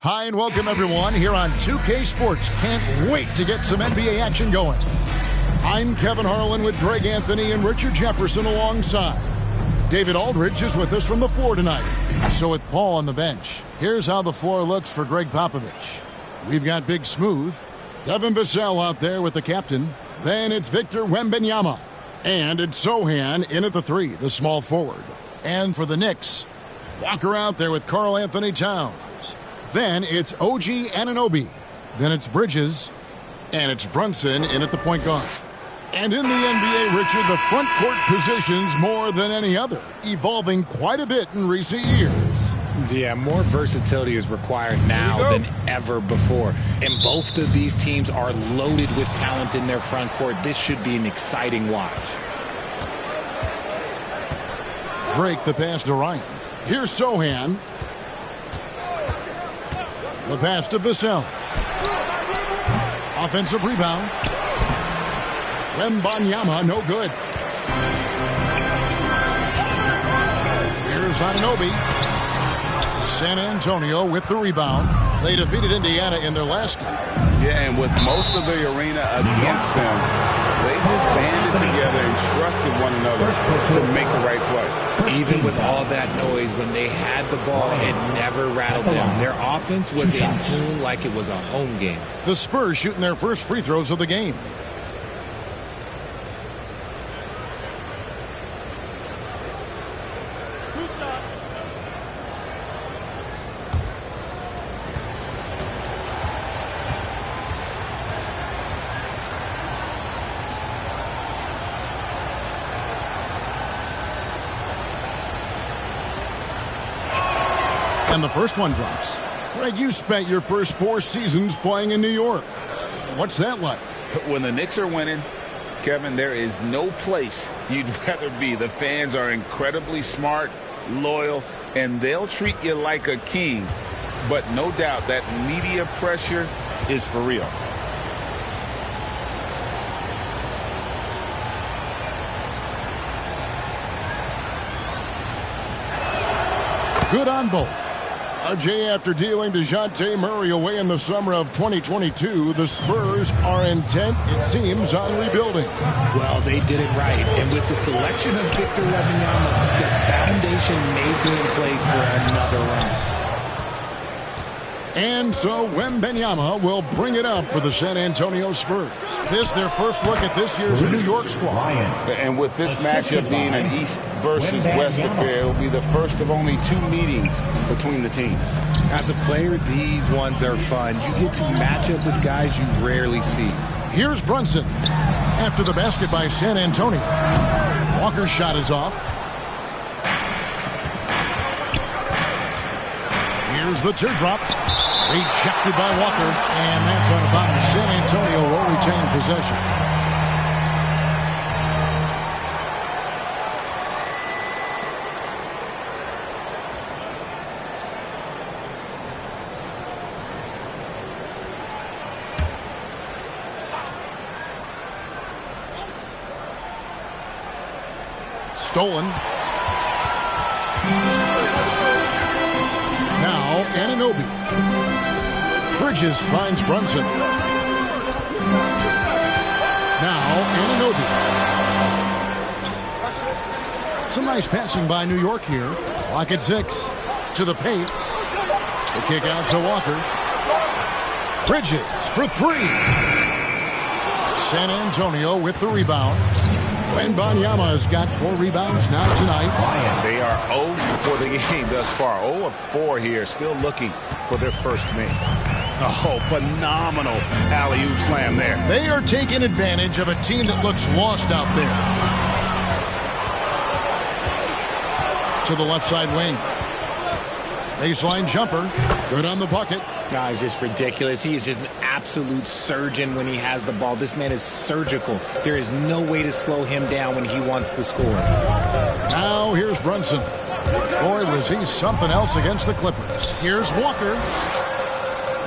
Hi and welcome everyone here on 2K Sports. Can't wait to get some NBA action going. I'm Kevin Harlan with Greg Anthony and Richard Jefferson alongside. David Aldridge is with us from the floor tonight. So with Paul on the bench, here's how the floor looks for Greg Popovich. We've got Big Smooth, Devin Vassell out there with the captain. Then it's Victor Wembanyama. And it's Sochan in at the three, the small forward. And for the Knicks, Walker out there with Karl Anthony Towns. Then it's OG Anunoby. Then it's Bridges. And it's Brunson in at the point guard. And in the NBA, Richard, the front court positions more than any other, evolving quite a bit in recent years. Yeah, more versatility is required now than ever before. And both of these teams are loaded with talent in their front court. This should be an exciting watch. Drake the pass to Ryan. Here's Sochan. The pass to Vassell. Offensive rebound. Wembanyama, no good. Here's Anunoby. San Antonio with the rebound. They defeated Indiana in their last game. Yeah, and with most of the arena against them, they just banded together and trusted one another to make the right play. Even with all that noise, when they had the ball, it never rattled them. Their offense was in tune like it was a home game. The Spurs shooting their first free throws of the game. And the first one drops. Greg, you spent your first 4 seasons playing in New York. What's that like? When the Knicks are winning, Kevin, there is no place you'd rather be. The fans are incredibly smart, loyal, and they'll treat you like a king. But no doubt that media pressure is for real. Good on both. RJ, after dealing DeJounte Murray away in the summer of 2022, the Spurs are intent, it seems, on rebuilding. Well, they did it right. And with the selection of Victor Wembanyama, the foundation may be in place for another run. And so Wembanyama will bring it up for the San Antonio Spurs. This their first look at this year's New York squad. And with this matchup being an East versus West affair, it will be the first of only 2 meetings between the teams. As a player, these ones are fun. You get to match up with guys you rarely see. Here's Brunson. After the basket by San Antonio. Walker's shot is off. Here's the teardrop. Rejected by Walker, and that's out of bounds. San Antonio will retain possession. Stolen. Now Anunoby. Bridges finds Brunson. Now Anunoby. Some nice passing by New York here. Clock at 6. To the paint. The kick out to Walker. Bridges for 3. San Antonio with the rebound. Wembanyama has got 4 rebounds now tonight. They are 0 for the game thus far. 0 of 4 here, still looking for their first make. Oh, phenomenal alley-oop slam there. They are taking advantage of a team that looks lost out there. To the left side wing. Baseline jumper. Good on the bucket. No, it's just ridiculous. He is just an absolute surgeon when he has the ball. This man is surgical. There is no way to slow him down when he wants to score. Now here's Brunson. Boy, was he something else against the Clippers. Here's Walker.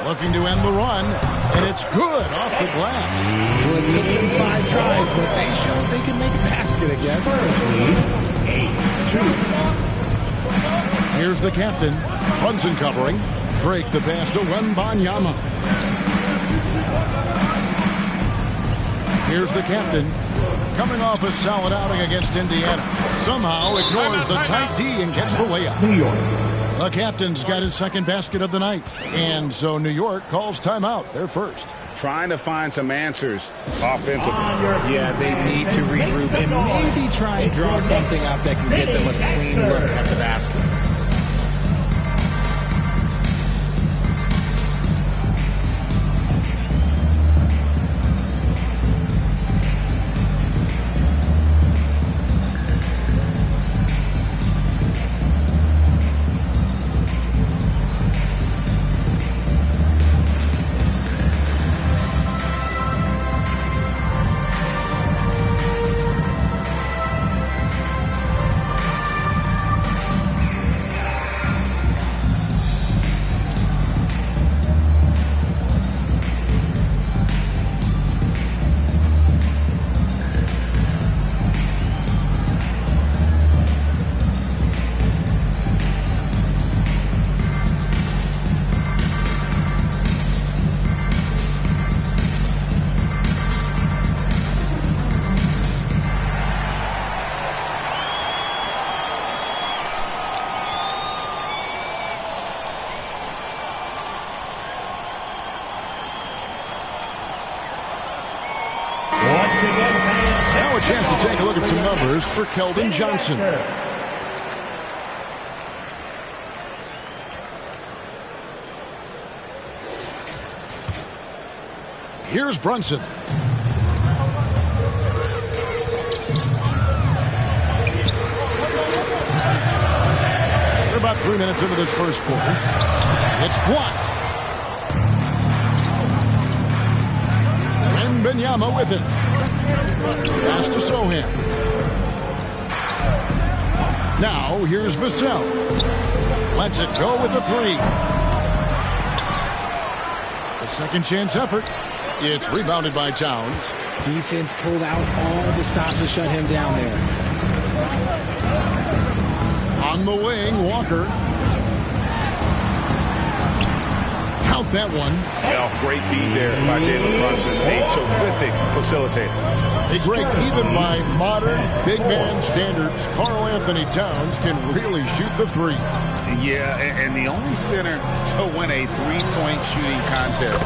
Looking to end the run, and it's good off the glass. Well, it took them 5 tries, but they showed they can make a basket, I guess. 8-2. Here's the captain. Brunson covering. Drake the pass to Wembanyama. Here's the captain. Coming off a solid outing against Indiana. Somehow ignores the tight D and gets the way up. New York. The captain's got his second basket of the night. And so New York calls timeout. They're first. Trying to find some answers offensively. Yeah, they need to regroup and maybe try and draw something up that can get them a clean look at the basket. Now a chance to take a look at some numbers for Keldon Johnson. Here's Brunson. We're about 3 minutes into this first quarter. It's blocked. Wembanyama with it. Pass to Sohan. Now here's Vassell. Lets it go with a three. A second chance effort. It's rebounded by Towns. Defense pulled out all the stops to shut him down there. On the wing, Walker. Count that one. Yeah, great feed there by Jalen Brunson. A terrific facilitator. Hey, Greg, even by modern big man standards, Karl Anthony Towns can really shoot the three. Yeah, and the only center to win a three-point shooting contest.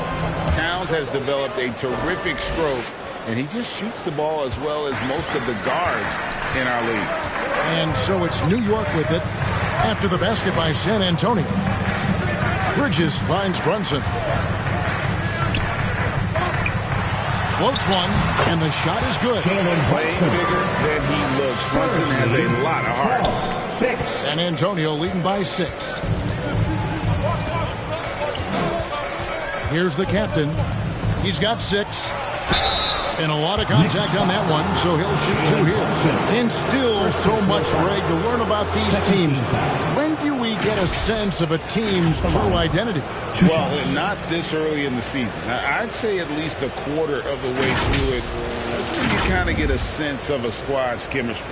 Towns has developed a terrific stroke, and he just shoots the ball as well as most of the guards in our league. And so it's New York with it after the basket by San Antonio. Bridges finds Brunson. Floats one, and the shot is good. Playing bigger than he looks. Brunson has a lot of heart. San Antonio leading by 6. Here's the captain. He's got 6. And a lot of contact on that one, so he'll shoot 2 here. And still so much, Greg, to learn about these teams. When do we get a sense of a team's true identity? Well, not this early in the season. I'd say at least a quarter of the way through it. That's when you kind of get a sense of a squad's chemistry.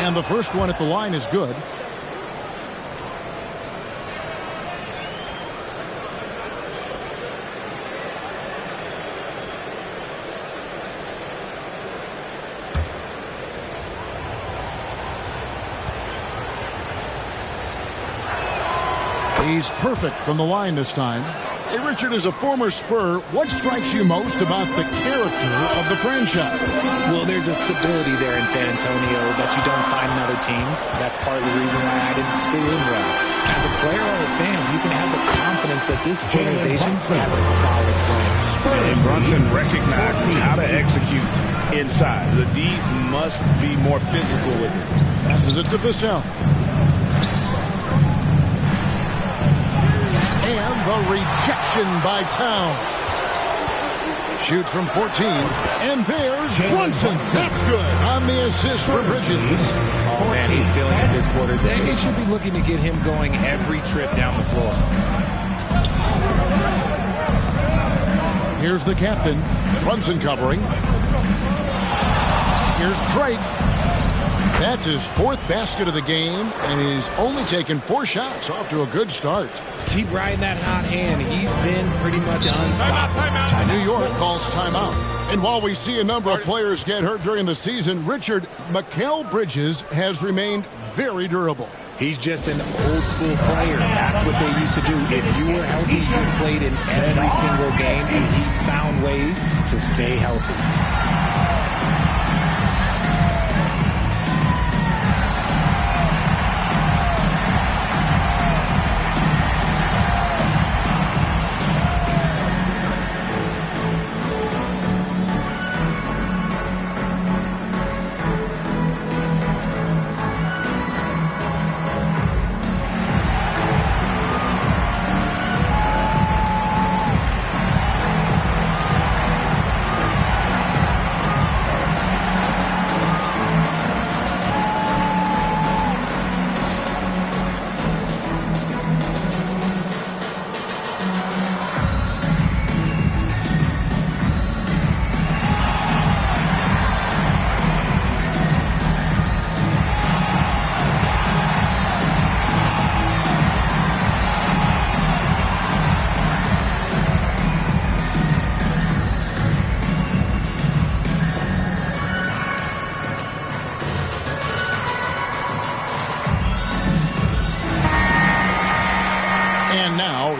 And the first one at the line is good. He's perfect from the line this time. Hey, Richard, as a former Spur, what strikes you most about the character of the franchise? Well, there's a stability there in San Antonio that you don't find in other teams. That's part of the reason why I didn't fit in well. As a player or a fan, you can have the confidence that this organization has a solid plan. And Brunson recognizes how to execute inside. The D must be more physical with it. Passes it to Vassell. And the rejection by Towns. Shoots from 14. And there's Brunson. That's good on the assist for Bridges. Oh, man, he's feeling it this quarter. They should be looking to get him going every trip down the floor. Here's the captain. Brunson covering. Here's Drake. That's his 4th basket of the game, and he's only taken 4 shots. Off to a good start. Keep riding that hot hand. He's been pretty much unstoppable. New York calls timeout. And while we see a number of players get hurt during the season, Richard, Mikal Bridges has remained very durable. He's just an old school player. That's what they used to do. If you were healthy, you played in every single game, and he's found ways to stay healthy.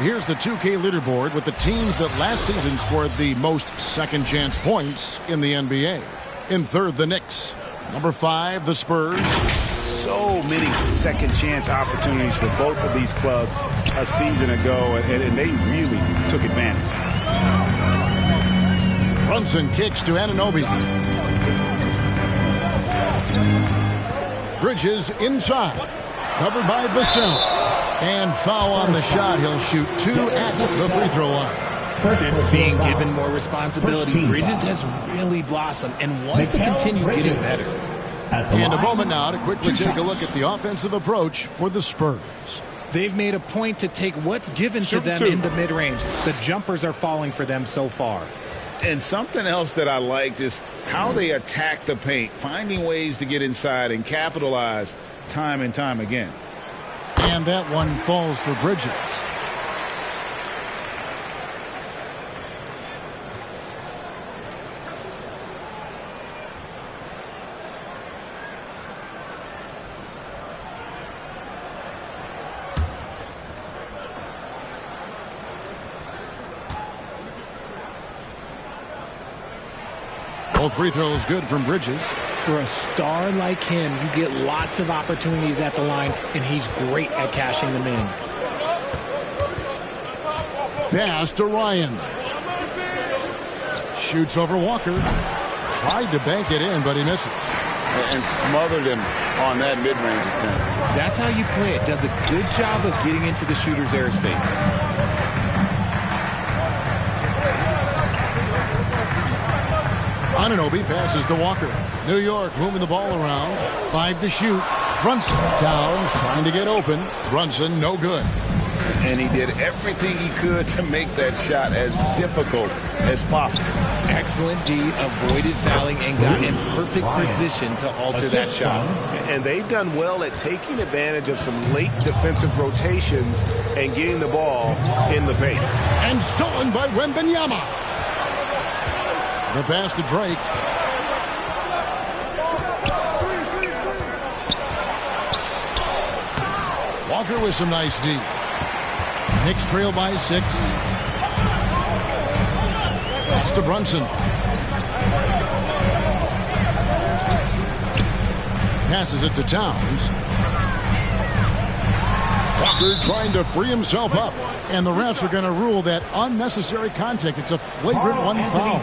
Here's the 2K leaderboard with the teams that last season scored the most second-chance points in the NBA. In 3rd, the Knicks. Number 5, the Spurs. So many second-chance opportunities for both of these clubs a season ago, and they really took advantage. Brunson kicks to Anunoby. Bridges inside. Covered by Vassell. And foul on the shot. He'll shoot 2 at the free throw line. Since being given more responsibility, Bridges has really blossomed and wants to continue getting better. And a moment now to quickly take a look at the offensive approach for the Spurs. They've made a point to take what's given to them in the mid-range. The jumpers are falling for them so far. And something else that I liked is how they attack the paint, finding ways to get inside and capitalize time and time again. And that one falls for Bridges. Both free throws good from Bridges. For a star like him, you get lots of opportunities at the line, and he's great at cashing them in. Pass to Ryan. Shoots over Walker. Tried to bank it in, but he misses. And smothered him on that mid-range attempt. That's how you play it. Does a good job of getting into the shooter's airspace. Anunoby passes to Walker. New York moving the ball around. 5 to shoot. Brunson. Towns trying to get open. Brunson no good. And he did everything he could to make that shot as difficult as possible. Excellent D. Avoided fouling and got in perfect position to alter that shot. And they've done well at taking advantage of some late defensive rotations and getting the ball in the paint. And stolen by Wembanyama. The pass to Drake. Walker with some nice D. Knicks trail by 6. Pass to Brunson. Passes it to Towns. Walker trying to free himself up. And the refs are going to rule that unnecessary contact. It's a flagrant one foul.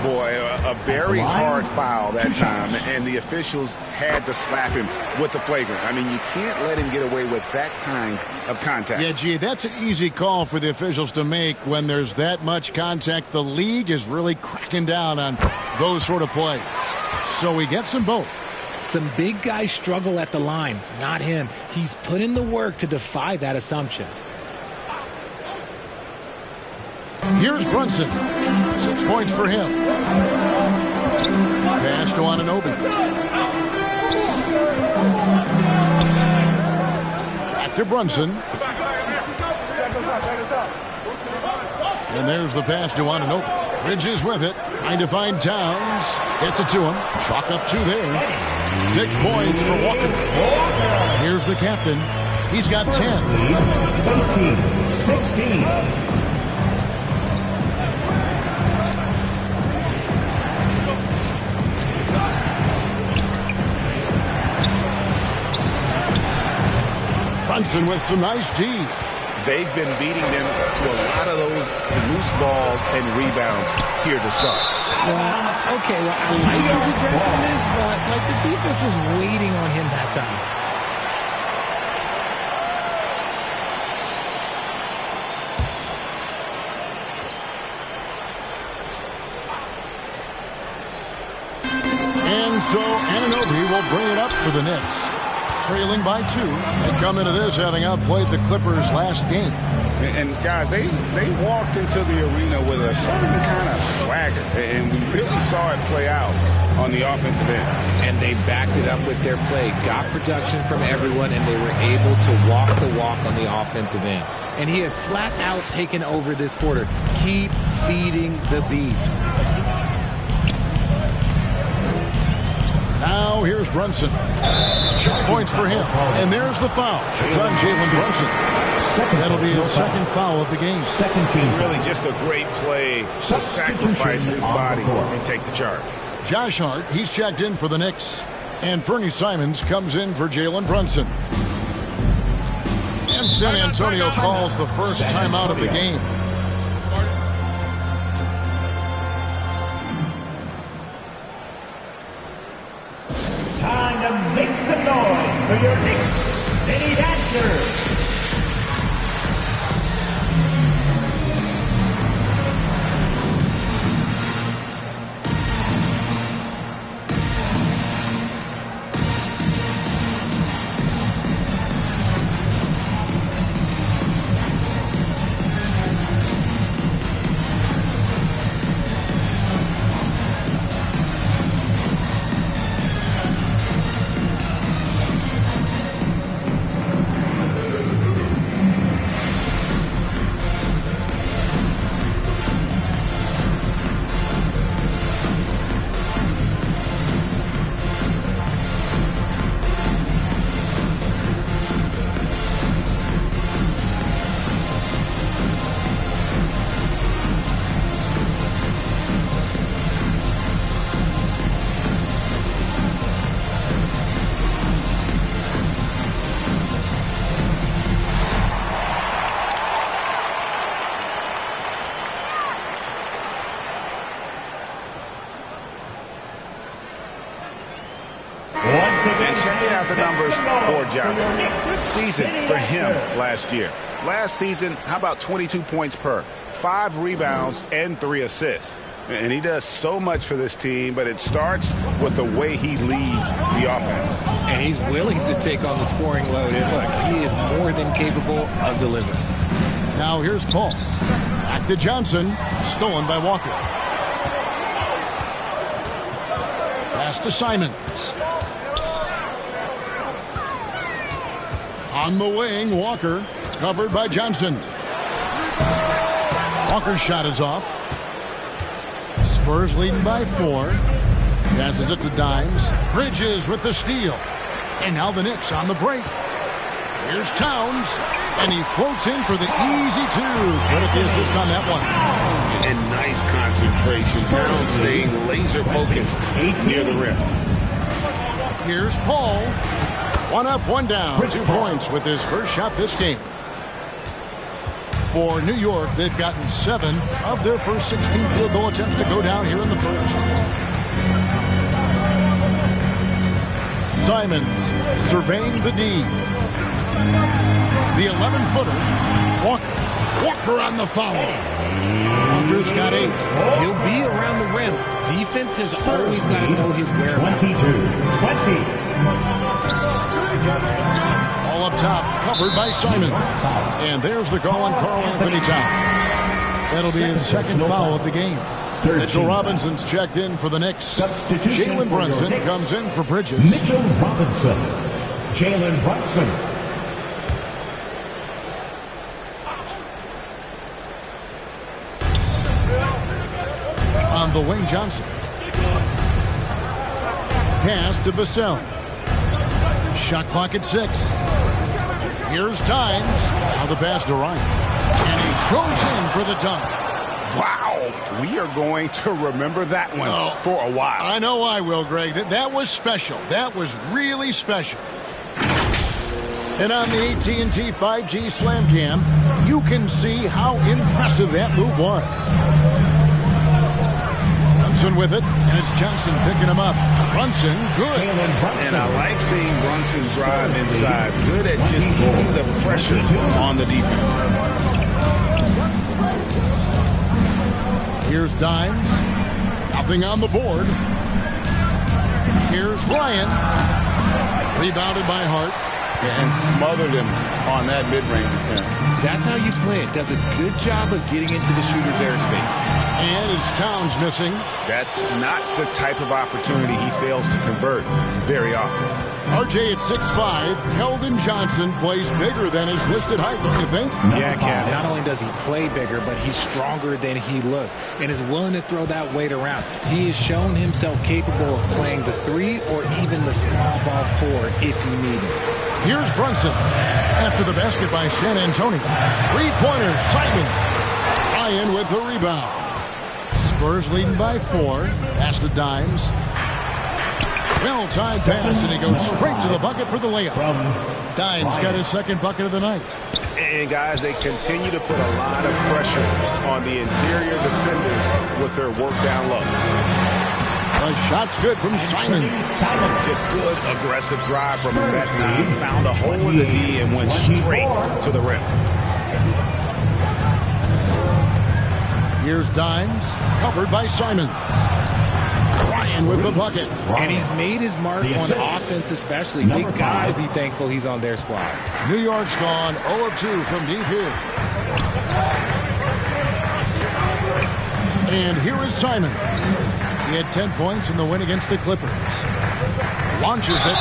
Boy, a very hard foul that time, and the officials had to slap him with the flagrant. I mean, you can't let him get away with that kind of contact. Yeah, gee, that's an easy call for the officials to make when there's that much contact. The league is really cracking down on those sort of plays. So he gets them both. Some big guys struggle at the line, not him. He's put in the work to defy that assumption. Here's Brunson. 6 points for him. Pass to Anunoby. Back to Brunson. And there's the pass to Anunoby. Bridges with it. Trying to find Towns. Gets it to him. Chalk up 2 there. 6 points for Walker. Here's the captain. He's got 10. 18, 16. Brunson with some nice D. They've been beating them to a lot of those loose balls and rebounds here to start. Well, okay, well, I like his aggressiveness, but like the defense was waiting on him that time. And so Anunoby will bring it up for the Knicks. Trailing by 2. They come into this having outplayed the Clippers last game. And guys, they walked into the arena with a certain kind of swagger, and we really saw it play out on the offensive end. And they backed it up with their play, got production from everyone, and they were able to walk the walk on the offensive end. And he has flat out taken over this quarter. Keep feeding the beast. Now here's Brunson. 6 points for him. And there's the foul. It's on Jalen Brunson. That'll be his second foul of the game. Second team. Really just a great play to sacrifice his body and take the charge. Josh Hart, he's checked in for the Knicks. And Fernie Simons comes in for Jalen Brunson. And San Antonio calls the first timeout of the game. Time to make some noise for your Knicks City Dashers. And check out the numbers for Johnson. Good season for him last year. Last season, how about 22 points per, 5 rebounds, and 3 assists. And he does so much for this team, but it starts with the way he leads the offense. And he's willing to take on the scoring load. And look, he is more than capable of delivering. Now here's Paul. Back to Johnson. Stolen by Walker. Pass to Simons. On the wing, Walker. Covered by Johnson. Walker's shot is off. Spurs leading by 4. Passes it to Dimes. Bridges with the steal. And now the Knicks on the break. Here's Towns. And he floats in for the easy 2. Credit the assist on that one. And nice concentration. Towns staying laser focused near the rim. Here's Paul. One up, one down. 2 points with his first shot this game. For New York, they've gotten 7 of their first 16 field goal attempts to go down here in the first. Simons surveying the D. The 11-footer, Walker. Walker on the foul. Walker's got 8. He'll be around the rim. Defense has always got to know his whereabouts. 22-20. All up top, covered by Simon. And there's the call on Karl-Anthony Towns. That'll be his second foul of the game. Mitchell Robinson's checked in for the Knicks. Jalen Brunson comes in for Bridges. Mitchell Robinson. Jalen Brunson. On the wing, Johnson. Pass to Vassell. Shot clock at 6. Here's Dimes. Now the pass to Ryan. And he goes in for the dunk. Wow. We are going to remember that one for a while. I know I will, Greg. That was special. That was really special. And on the AT&T 5G Slam Cam, you can see how impressive that move was. Brunson with it, and it's Johnson picking him up. Brunson, good. And I like seeing Brunson drive inside. Good at just keeping the pressure on the defense. Here's Dimes. Nothing on the board. Here's Ryan. Rebounded by Hart. And smothered him on that mid-range attempt. That's how you play it. Does a good job of getting into the shooter's airspace. And it's Towns missing. That's not the type of opportunity he fails to convert very often. RJ at 6'5", Keldon Johnson plays bigger than his listed height, don't you think? Yeah, Kev. Not only does he play bigger, but he's stronger than he looks and is willing to throw that weight around. He has shown himself capable of playing the 3 or even the small ball 4 if you need it. Here's Brunson. After the basket by San Antonio. 3-pointer, Simon. Ryan with the rebound. Spurs leading by 4. Pass to Dimes. Well-timed pass, and he goes straight to the bucket for the layup. Dimes got his second bucket of the night. And, guys, they continue to put a lot of pressure on the interior defenders with their work down low. The shot's good from Simon. Just good, aggressive drive from him that time. Found a hole in the D and went straight to the rim. Here's Dimes, covered by Simon. Ryan with the bucket. And he's made his mark on offense especially. They got to be thankful he's on their squad. New York's gone 0 of 2 from deep here. And here is Simon. He had 10 points in the win against the Clippers. Launches it.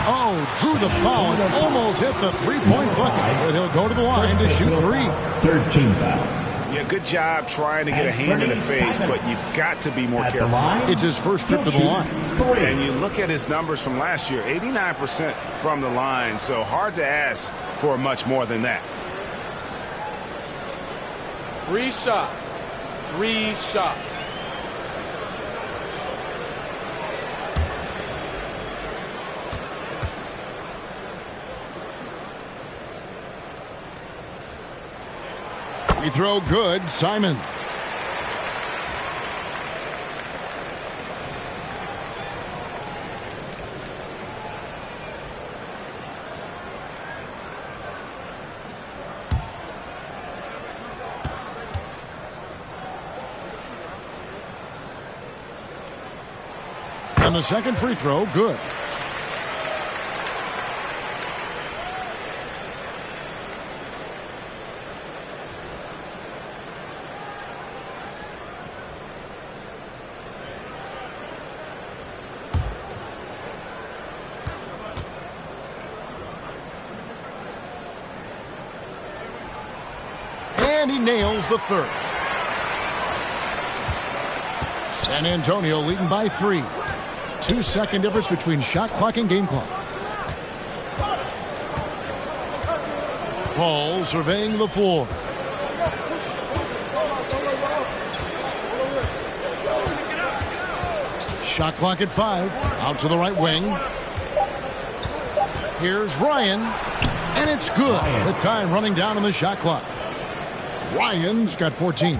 Oh, drew the foul and almost hit the three-point bucket. But he'll go to the line to shoot 3. 13 foul. Yeah, good job trying to get a hand in the face, but you've got to be more careful. It's his first trip to the line. And you look at his numbers from last year, 89% from the line, so hard to ask for much more than that. 3 shots. 3 shots. Free throw good, Simon. And the second free throw, good. And he nails the third. San Antonio leading by 3. 2-second difference between shot clock and game clock. Paul surveying the floor. Shot clock at 5. Out to the right wing. Here's Ryan, and it's good with time running down on the shot clock. Ryan's got 14.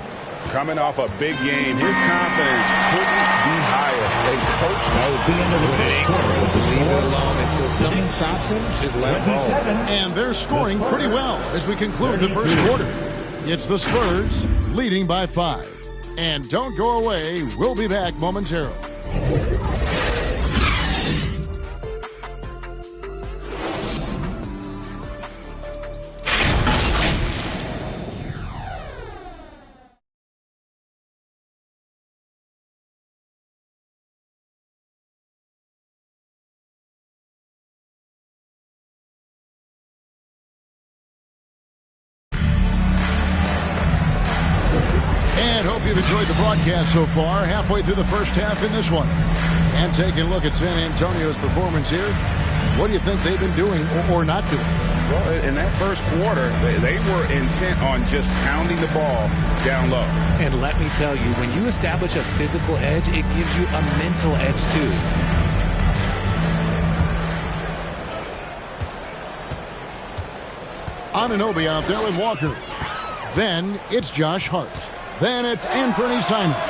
Coming off a big game, his confidence couldn't be higher. A coach knows the end of the first quarter with the Leave score. it alone until someone stops him. Just let him roll. 27. And they're scoring pretty well as we conclude the first quarter. It's the Spurs leading by 5. And don't go away. We'll be back momentarily. And hope you've enjoyed the broadcast so far. Halfway through the first half in this one. And taking a look at San Antonio's performance here. What do you think they've been doing or not doing? Well, in that first quarter, they were intent on just pounding the ball down low. And let me tell you, when you establish a physical edge, it gives you a mental edge too. Anunoby out there with Walker. Then it's Josh Hart. Then it's Anthony Simons.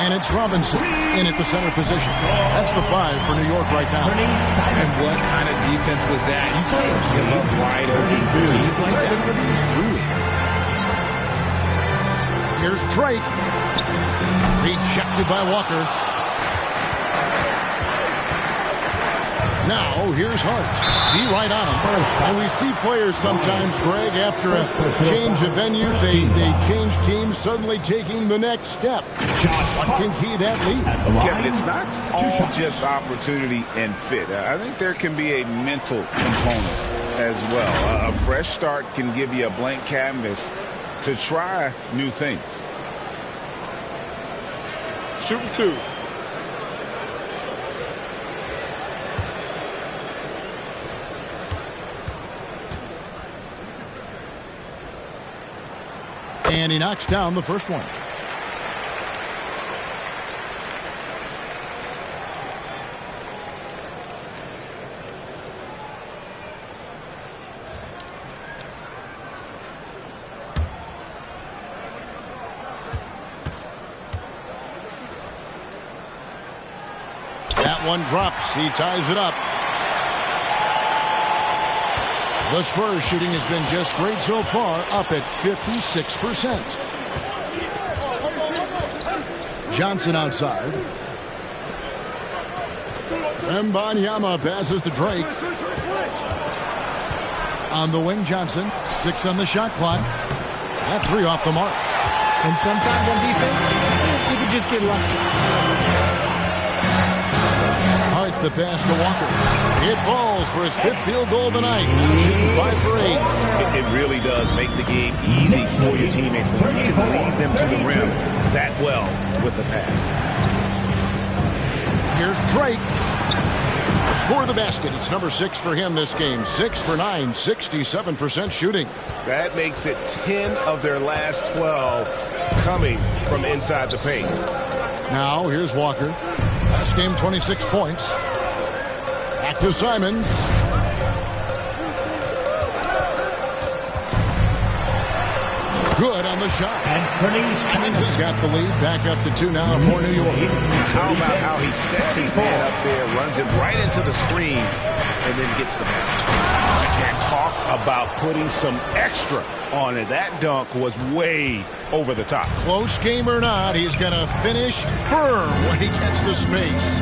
And it's Robinson in at the center position. That's the 5 for New York right now. And what kind of defense was that? You can't give up wide open threes like that. Threw it. Here's Drake. Rejected by Walker. Now, here's Hart. D right on him. And we see players sometimes, Greg, after a change of venue, they change teams, suddenly taking the next step. What can key that lead? Kevin, it's not all just opportunity and fit. I think there can be a mental component as well. A fresh start can give you a blank canvas to try new things. Shooting 2. And he knocks down the first one. That one drops. He ties it up. The Spurs shooting has been just great so far, up at 56%. Johnson outside. Wembanyama passes to Drake. On the wing, Johnson. 6 on the shot clock. That 3 off the mark. And sometimes on defense, you can just get lucky. Hart the pass to Walker. It falls for his 5th field goal of the night. Now shooting 5 for 8. It really does make the game easy for your teammates when you can lead them to the rim that well with the pass. Here's Drake. Score the basket. It's number 6 for him this game. 6 for 9, 67% shooting. That makes it 10 of their last 12 coming from inside the paint. Now here's Walker. Last game 26 points. Back to Simons. Good on the shot. Simons has got the lead. Back up to 2 now for New York. How about how he sets his man up there, runs it right into the screen, and then gets the basket. And talk about putting some extra on it. That dunk was way over the top. Close game or not, he's going to finish firm when he gets the space.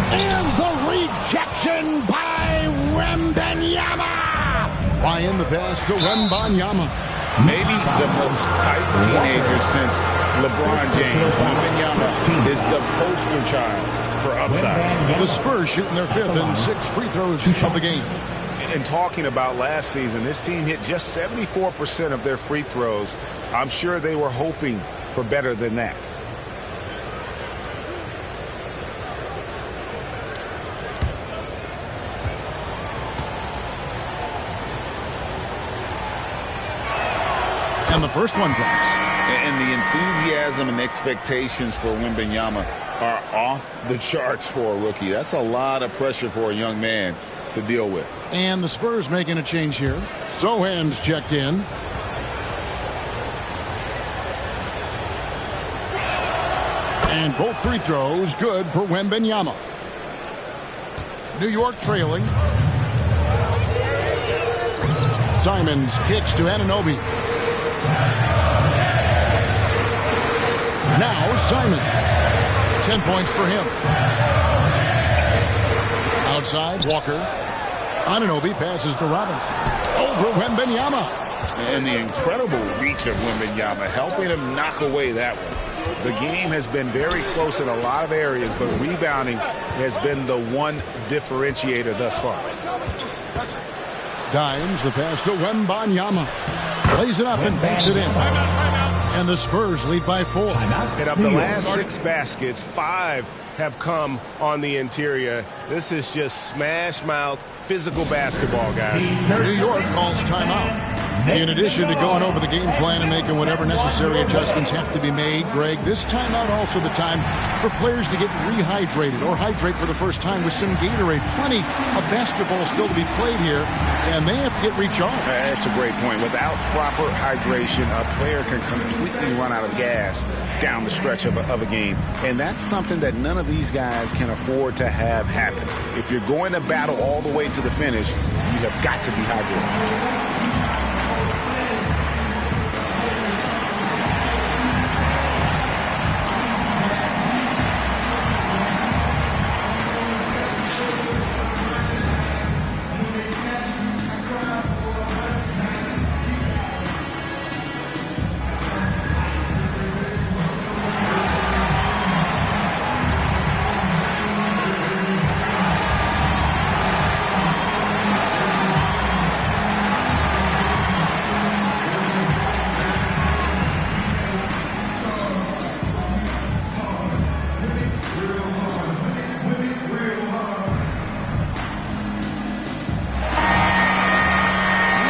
And the rejection by Wembanyama. Ryan the pass to Wembanyama. Maybe the most hyped teenager since LeBron James. Wembanyama is the poster child for upside. The Spurs shooting their 5th and 6 free throws of the game. And talking about last season, this team hit just 74% of their free throws. I'm sure they were hoping for better than that. And the first one drops. And the enthusiasm and expectations for Wembanyama are off the charts for a rookie. That's a lot of pressure for a young man to deal with. And the Spurs making a change here. Sohan's checked in. And both free throws good for Wembanyama. New York trailing. Simons kicks to Anunoby. Now Simons. 10 points for him. Outside, Walker. Anunoby passes to Robinson. Over Wembanyama. And the incredible reach of Wembanyama, helping him knock away that one. The game has been very close in a lot of areas, but rebounding has been the one differentiator thus far. Dimes the pass to Wembanyama. Plays it up and banks it in. And the Spurs lead by 4. And of the last 6 baskets, 5 have come on the interior. This is just smash mouth physical basketball, guys. New York calls timeout. In addition to going over the game plan and making whatever necessary adjustments have to be made, Greg, this timeout also the time for players to get rehydrated or hydrate for the first time with some Gatorade. Plenty of basketball still to be played here, and they have to get recharged. That's a great point. Without proper hydration, a player can completely run out of gas down the stretch of a game. And that's something that none of these guys can afford to have happen. If you're going to battle all the way to the finish, you have got to be hydrated.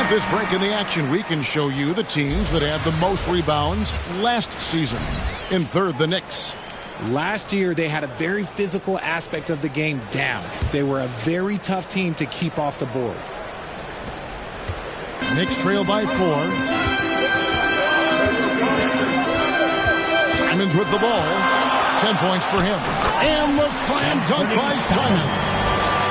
This break in the action, we can show you the teams that had the most rebounds last season. In third, the Knicks. Last year, they had a very physical aspect of the game down. They were a very tough team to keep off the boards. Knicks trail by 4. Simons with the ball. 10 points for him. And the slam dunk by Simons.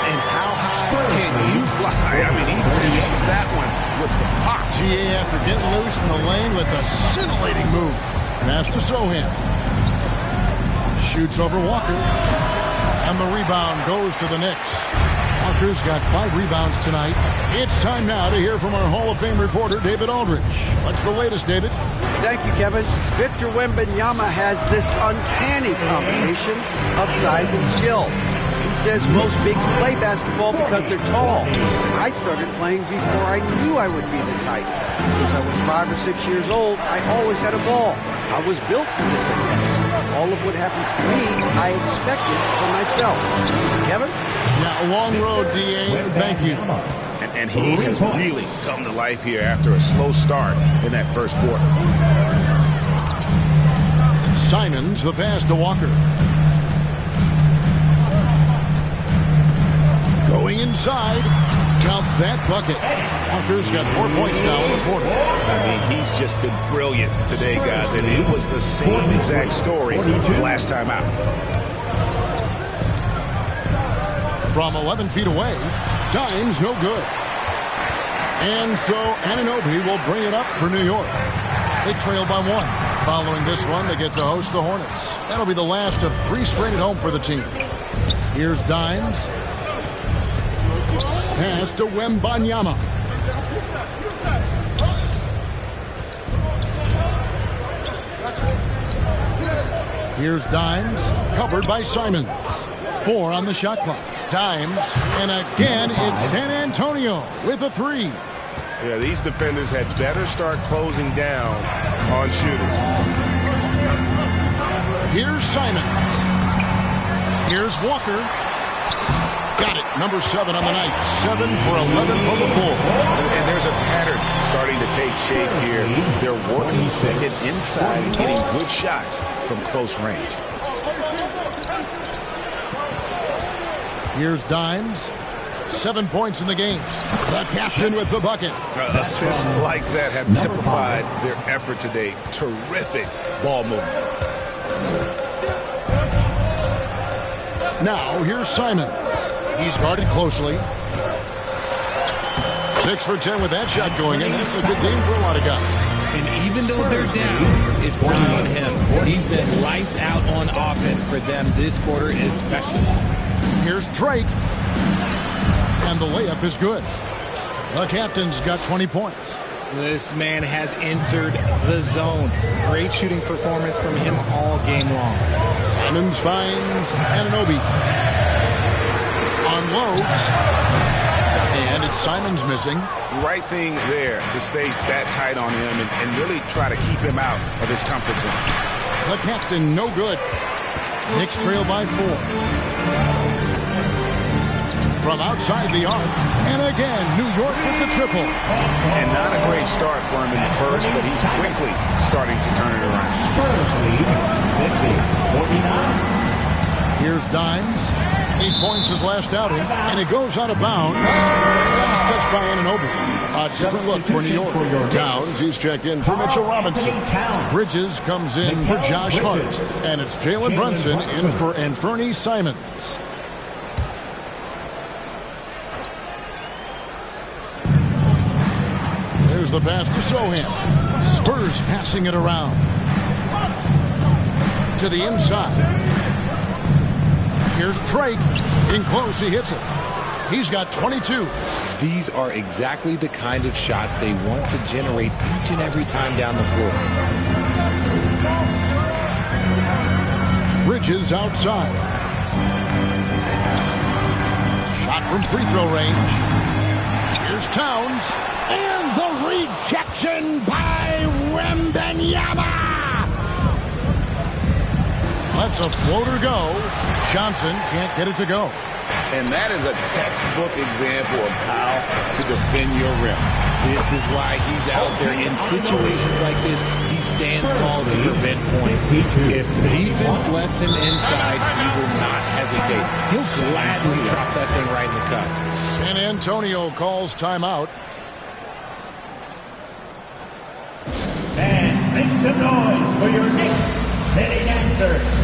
And how high can you fly? I mean, he finishes that one with some pop. GA after getting loose in the lane with a scintillating move. Pass to Sohan. Shoots over Walker. And the rebound goes to the Knicks. Walker's got 5 rebounds tonight. It's time now to hear from our Hall of Fame reporter, David Aldridge. What's the latest, David? Thank you, Kevin. Victor Wembanyama has this uncanny combination of size and skill. He says most bigs play basketball because they're tall. I started playing before I knew I would be this height. Since I was 5 or 6 years old, I always had a ball. I was built for this, I guess. All of what happens to me, I expected for myself. Kevin? Yeah, a long road, D.A. Thank you. And he has really come to life here after a slow start in that first quarter. Simons, the pass to Walker. Going inside. Count that bucket. Walker's got 4 points now in the quarter. I mean, he's just been brilliant today, guys. And it was the same exact story last time out. From 11 feet away, Dimes no good. And so Anunoby will bring it up for New York. They trail by 1. Following this one, they get to host the Hornets. That'll be the last of 3 straight at home for the team. Here's Dimes. Pass to Wembanyama. Here's Dimes, covered by Simons. 4 on the shot clock. Dimes, and again it's San Antonio with a 3. Yeah, these defenders had better start closing down on shooting. Here's Simons. Here's Walker. Got it. Number 7 on the night. 7 for 11 from the floor. And there's a pattern starting to take shape here. They're working it inside and getting good shots from close range. Here's Dimes. 7 points in the game. The captain with the bucket. Assists like that have typified their effort today. Terrific ball movement. Now, here's Simons. He's guarded closely. 6 for 10 with that shot going in. That's a good game for a lot of guys. And even though they're down, it's not on him. He's been lights out on offense for them this quarter especially. Here's Drake. And the layup is good. The captain's got 20 points. This man has entered the zone. Great shooting performance from him all game long. Simons finds Anunoby. Unloads. And it's Simons missing. Right thing there to stay that tight on him and really try to keep him out of his comfort zone. The captain, no good. Knicks trail by 4. From outside the arc, and again, New York with the triple. And not a great start for him in the first, but he's quickly starting to turn it around. Spurs lead 50-49. Here's Dimes. 8 points his last outing, and it goes out of bounds. Last touch by Anunoby. A different look for New York. Towns, he's checked in for Mitchell Robinson. Bridges comes in for Josh Hart. And it's Jalen Brunson in for Anfernee Simons. There's the pass to Sohan. Spurs passing it around. To the inside. Here's Drake. In close, he hits it. He's got 22. These are exactly the kind of shots they want to generate each and every time down the floor. Bridges outside. Shot from free throw range. Here's Towns. And the rejection by Wembanyama. Lets a floater go. Johnson can't get it to go. And that is a textbook example of how to defend your rim. This is why he's out there in situations like this. He stands tall to prevent points. If the defense lets him inside, he will not hesitate. He'll gladly drop that thing right in the cup. San Antonio calls timeout. Fans, make some noise for your Knicks sitting answer.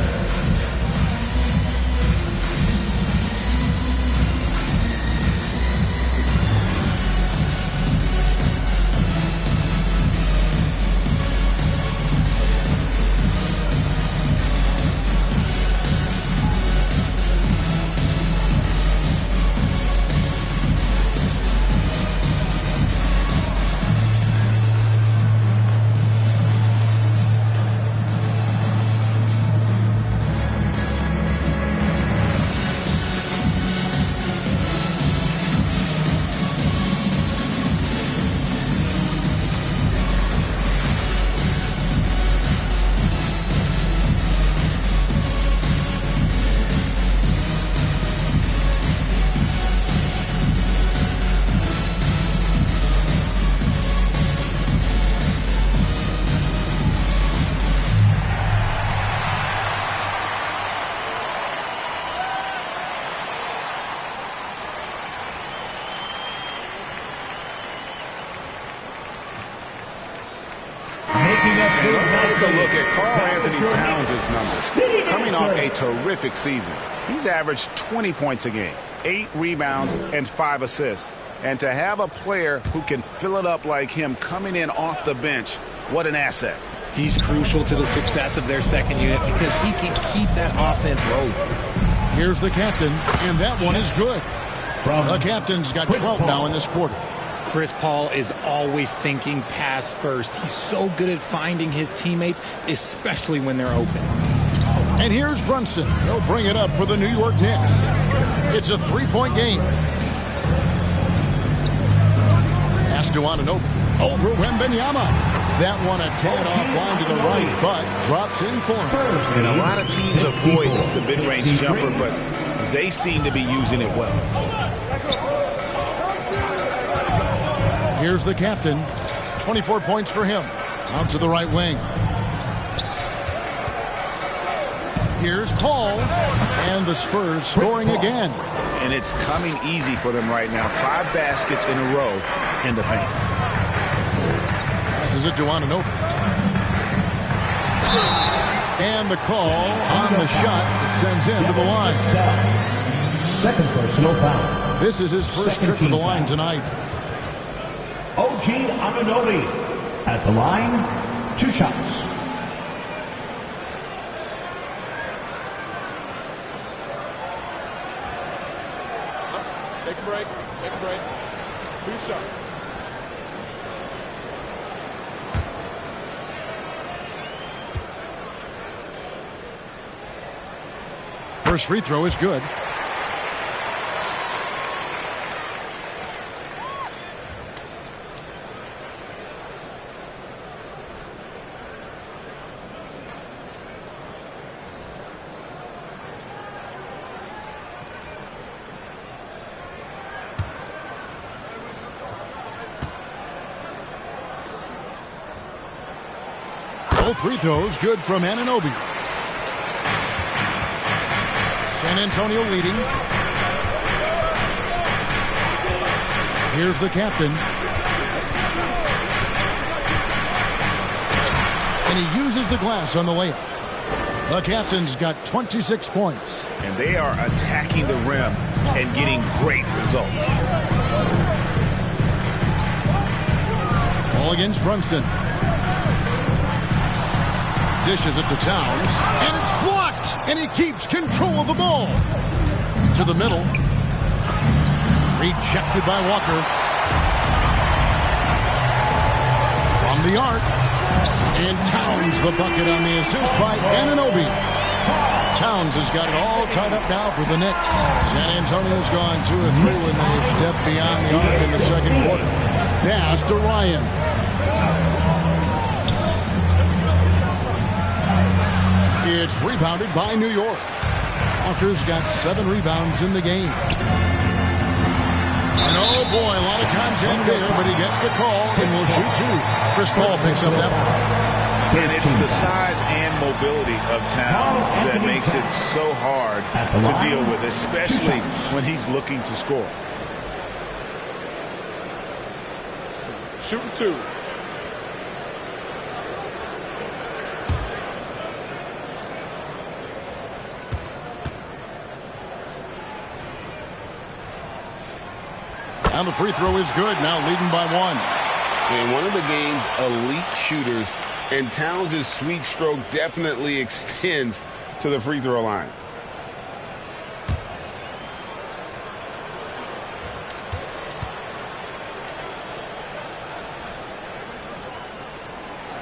Let's take a look at Karl-Anthony Towns' numbers. Coming off a terrific season, he's averaged 20 points a game, 8 rebounds, and 5 assists. And to have a player who can fill it up like him coming in off the bench, what an asset. He's crucial to the success of their second unit because he can keep that offense rolling. Here's the captain, and that one is good. The captain's got 12 now in this quarter. Chris Paul is always thinking pass first. He's so good at finding his teammates, especially when they're open. And here's Brunson. He'll bring it up for the New York Knicks. It's a 3-point game. Pass to Anunoby. Over Wembanyama. That one a tad offline to the right, but drops in for him. And a lot of teams avoid the mid-range jumper, but they seem to be using it well. Here's the captain. 24 points for him. Out to the right wing. Here's Paul. And the Spurs scoring again. And and it's coming easy for them right now. 5 baskets in a row in the paint. Passes it to Anunoby. And the call on the shot that sends him to the line. Second personal foul. This is his first trip to the line tonight. OG Anunoby at the line, 2 shots. Take a break. Take a break. 2 shots. First free throw is good. Both free throws good from Anunoby. San Antonio leading. Here's the captain. And he uses the glass on the layup. The captain's got 26 points. And they are attacking the rim and getting great results. Ball against Brunson. Dishes it to Towns, and it's blocked, and he keeps control of the ball. To the middle. Rejected by Walker. From the arc. And Towns the bucket on the assist by Anunoby. Towns has got it all tied up now for the Knicks. San Antonio's gone 2 of 3 when they've stepped beyond the arc in the second quarter. Pass to Ryan. It's rebounded by New York. Walker's got 7 rebounds in the game. And oh boy, a lot of content there, but he gets the call and will shoot 2. Chris Paul picks up that one. And it's the size and mobility of Towns that makes it so hard to deal with, especially when he's looking to score. Shooting 2. And the free throw is good, now leading by 1. And one of the game's elite shooters, and Towns' sweet stroke definitely extends to the free throw line.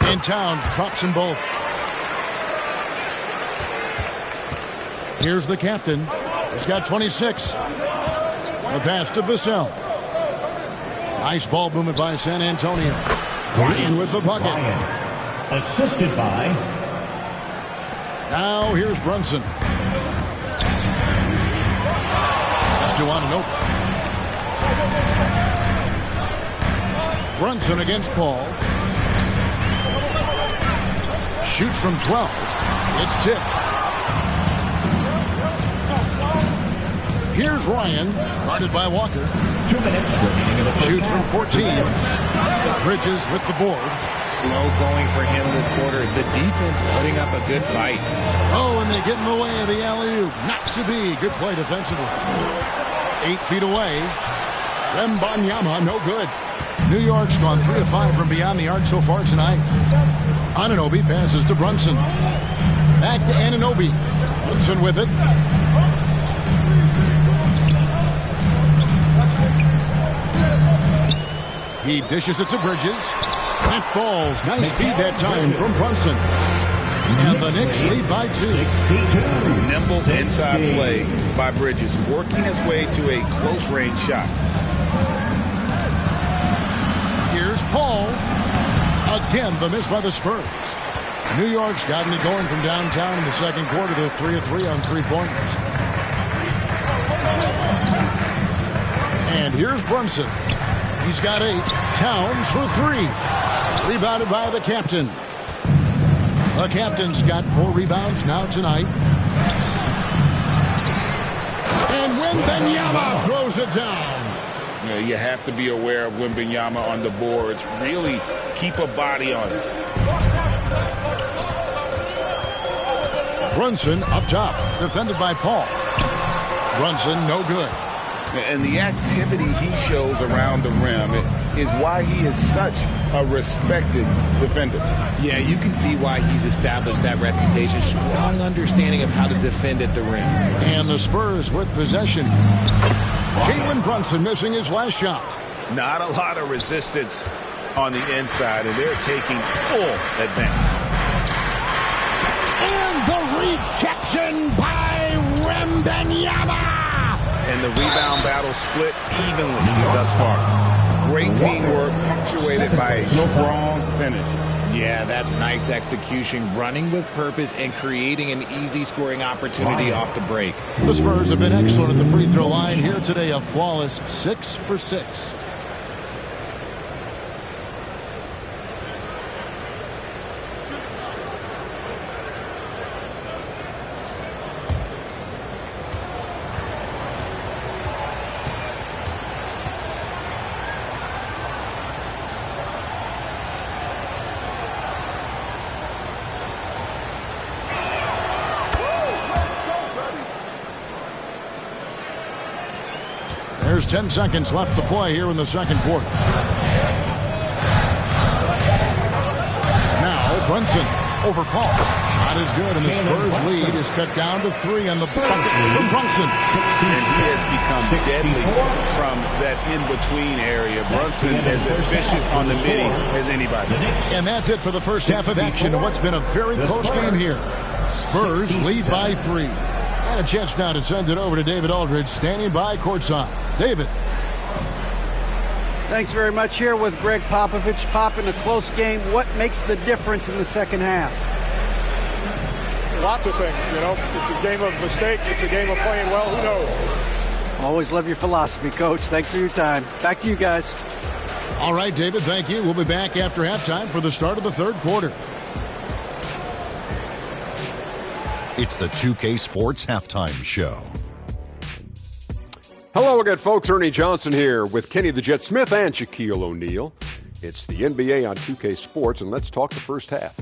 And Towns drops them both. Here's the captain. He's got 26. The pass to Vassell. Nice ball movement by San Antonio. Ryan with the bucket. Ryan, assisted by. Now here's Brunson. Pass to Anunoby. Brunson against Paul. Shoots from 12. It's tipped. Here's Ryan, guarded by Walker. 2 minutes remaining in the first Shoots from half. 14. Bridges with the board. Slow going for him this quarter. The defense putting up a good fight. Oh, and they get in the way of the alley-oop. Not to be. Good play defensively. 8 feet away. Wembanyama, no good. New York's gone 3 of 5 from beyond the arc so far tonight. Anunoby passes to Brunson. Back to Anunoby. Brunson with it. He dishes it to Bridges. That falls. Nice feed that time from Brunson. And the Knicks lead by 2. Nimble inside play by Bridges, working his way to a close-range shot. Here's Paul. Again, the miss by the Spurs. New York's gotten it going from downtown in the second quarter. They're 3 of 3 on 3-pointers. And here's Brunson. He's got 8. Towns for 3. Rebounded by the captain. The captain's got 4 rebounds now tonight. And Wembanyama throws it down. You have to be aware of Wembanyama on the boards. Really keep a body on it. Brunson up top, defended by Paul. Brunson, no good. And the activity he shows around the rim is why he is such a respected defender. Yeah, you can see why he's established that reputation. Strong understanding of how to defend at the rim. And the Spurs with possession. Jalen Brunson missing his last shot. Not a lot of resistance on the inside, and they're taking full advantage. And the rejection by Wembanyama. And the rebound battle split evenly thus far. Great teamwork punctuated by a strong finish. Yeah, that's nice execution, running with purpose and creating an easy scoring opportunity off the break. The Spurs have been excellent at the free throw line here today, a flawless 6 for 6. There's 10 seconds left to play here in the second quarter. Now Brunson over Paul. Shot is good, and the Spurs lead is cut down to 3 on the bucket from Brunson. And he has become deadly from that in-between area. Brunson is efficient on the midi as anybody. And that's it for the first half of action in what's been a very close game here. Spurs lead by 3. And a chance now to send it over to David Aldridge, standing by courtside. David. Thanks very much. Here with Greg Popovich. Pop, in a close game, what makes the difference in the second half? Lots of things, you know. It's a game of mistakes. It's a game of playing well. Who knows? Always love your philosophy, Coach. Thanks for your time. Back to you guys. All right, David, thank you. We'll be back after halftime for the start of the third quarter. It's the 2K Sports Halftime Show. Hello again, folks. Ernie Johnson here with Kenny the Jet Smith and Shaquille O'Neal. It's the NBA on 2K Sports, and let's talk the first half.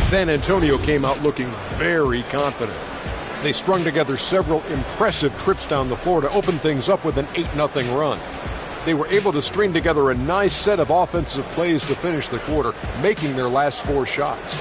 San Antonio came out looking very confident. They strung together several impressive trips down the floor to open things up with an 8-0 run. They were able to string together a nice set of offensive plays to finish the quarter, making their last 4 shots.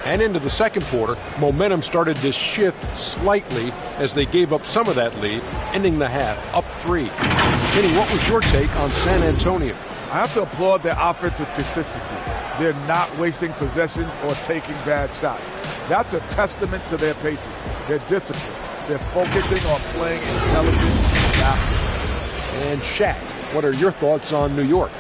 And into the second quarter, momentum started to shift slightly as they gave up some of that lead, ending the half up 3. Kenny, what was your take on San Antonio? I have to applaud their offensive consistency. They're not wasting possessions or taking bad shots. That's a testament to their patience, their discipline. They're focusing on playing intelligent basketball. And Shaq, what are your thoughts on New York?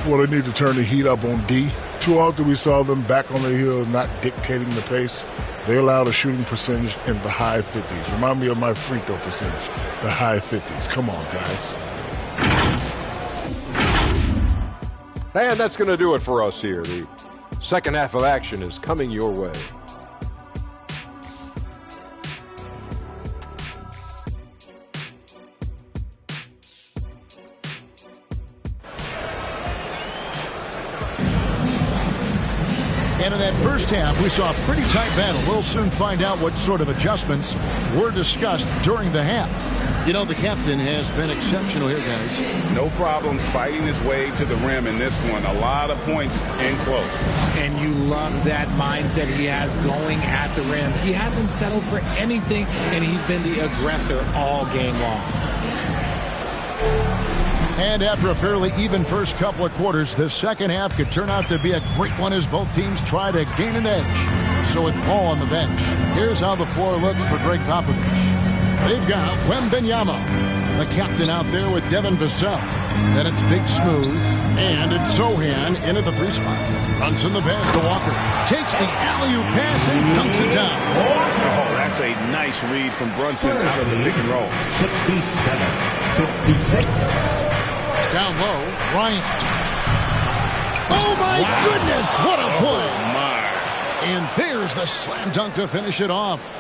Well, they need to turn the heat up on D. Too often we saw them back on the hill, not dictating the pace. They allowed a shooting percentage in the high 50s. Remind me of my free throw percentage, the high 50s. Come on, guys. And that's going to do it for us here. The second half of action is coming your way. And in that first half, we saw a pretty tight battle. We'll soon find out what sort of adjustments were discussed during the half. You know, the captain has been exceptional here, guys. No problem fighting his way to the rim in this one. A lot of points in close. And you love that mindset he has going at the rim. He hasn't settled for anything, and he's been the aggressor all game long. And after a fairly even first couple of quarters, the second half could turn out to be a great one as both teams try to gain an edge. So with Paul on the bench, here's how the floor looks for Greg Popovich. They've got Wembanyama, the captain, out there with Devin Vassell. Then it's Big Smooth, and it's Zohan in at the 3 spot. Runs in the pass to Walker. Takes the alley-oop pass and dunks it down. Oh, that's a nice read from Brunson out of the pick and roll. 67-66. Down low, Bryant. Oh, my goodness, what a play. Oh, my. And there's the slam dunk to finish it off.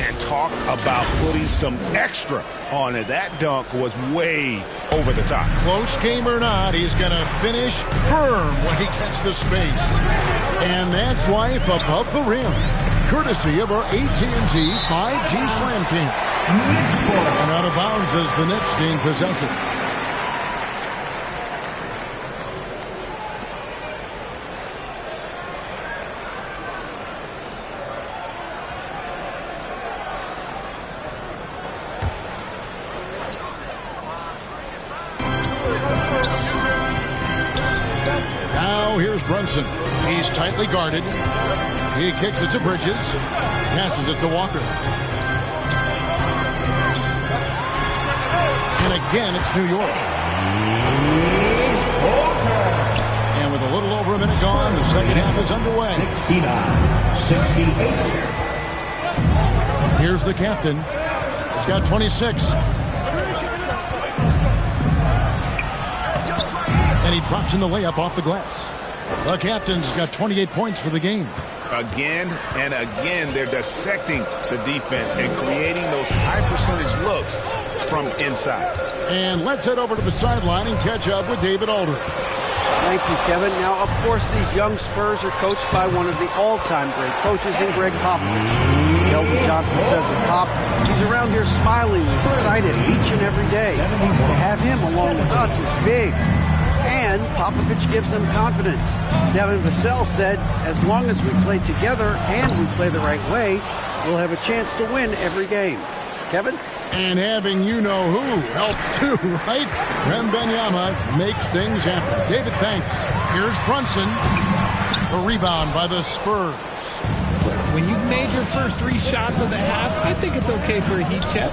And talk about putting some extra on it. That dunk was way over the top. Close game or not, he's going to finish firm when he gets the space. And that's life above the rim, courtesy of our AT&T 5G Slam King. And out of bounds as the Knicks gain possession. Here's Brunson. He's tightly guarded. He kicks it to Bridges. Passes it to Walker. And again, it's New York. And with a little over a minute gone, the second half is underway. 69-68. Here's the captain. He's got 26. And he drops in the layup off the glass. The captain's got 28 points for the game. Again and again, they're dissecting the defense and creating those high percentage looks from inside. And let's head over to the sideline and catch up with David Aldridge. Thank you, Kevin. Now, of course, these young Spurs are coached by one of the all-time great coaches in Greg Popovich. Keldon Johnson says of Pop, he's around here smiling and excited each and every day. To have him along with us is big. And Popovich gives them confidence. Devin Vassell said, as long as we play together and we play the right way, we'll have a chance to win every game. Kevin? And having you-know-who helps too, right? Wembanyama makes things happen. David, thanks. Here's Brunson. A rebound by the Spurs. When you've made your first 3 shots of the half, I think it's okay for a heat check.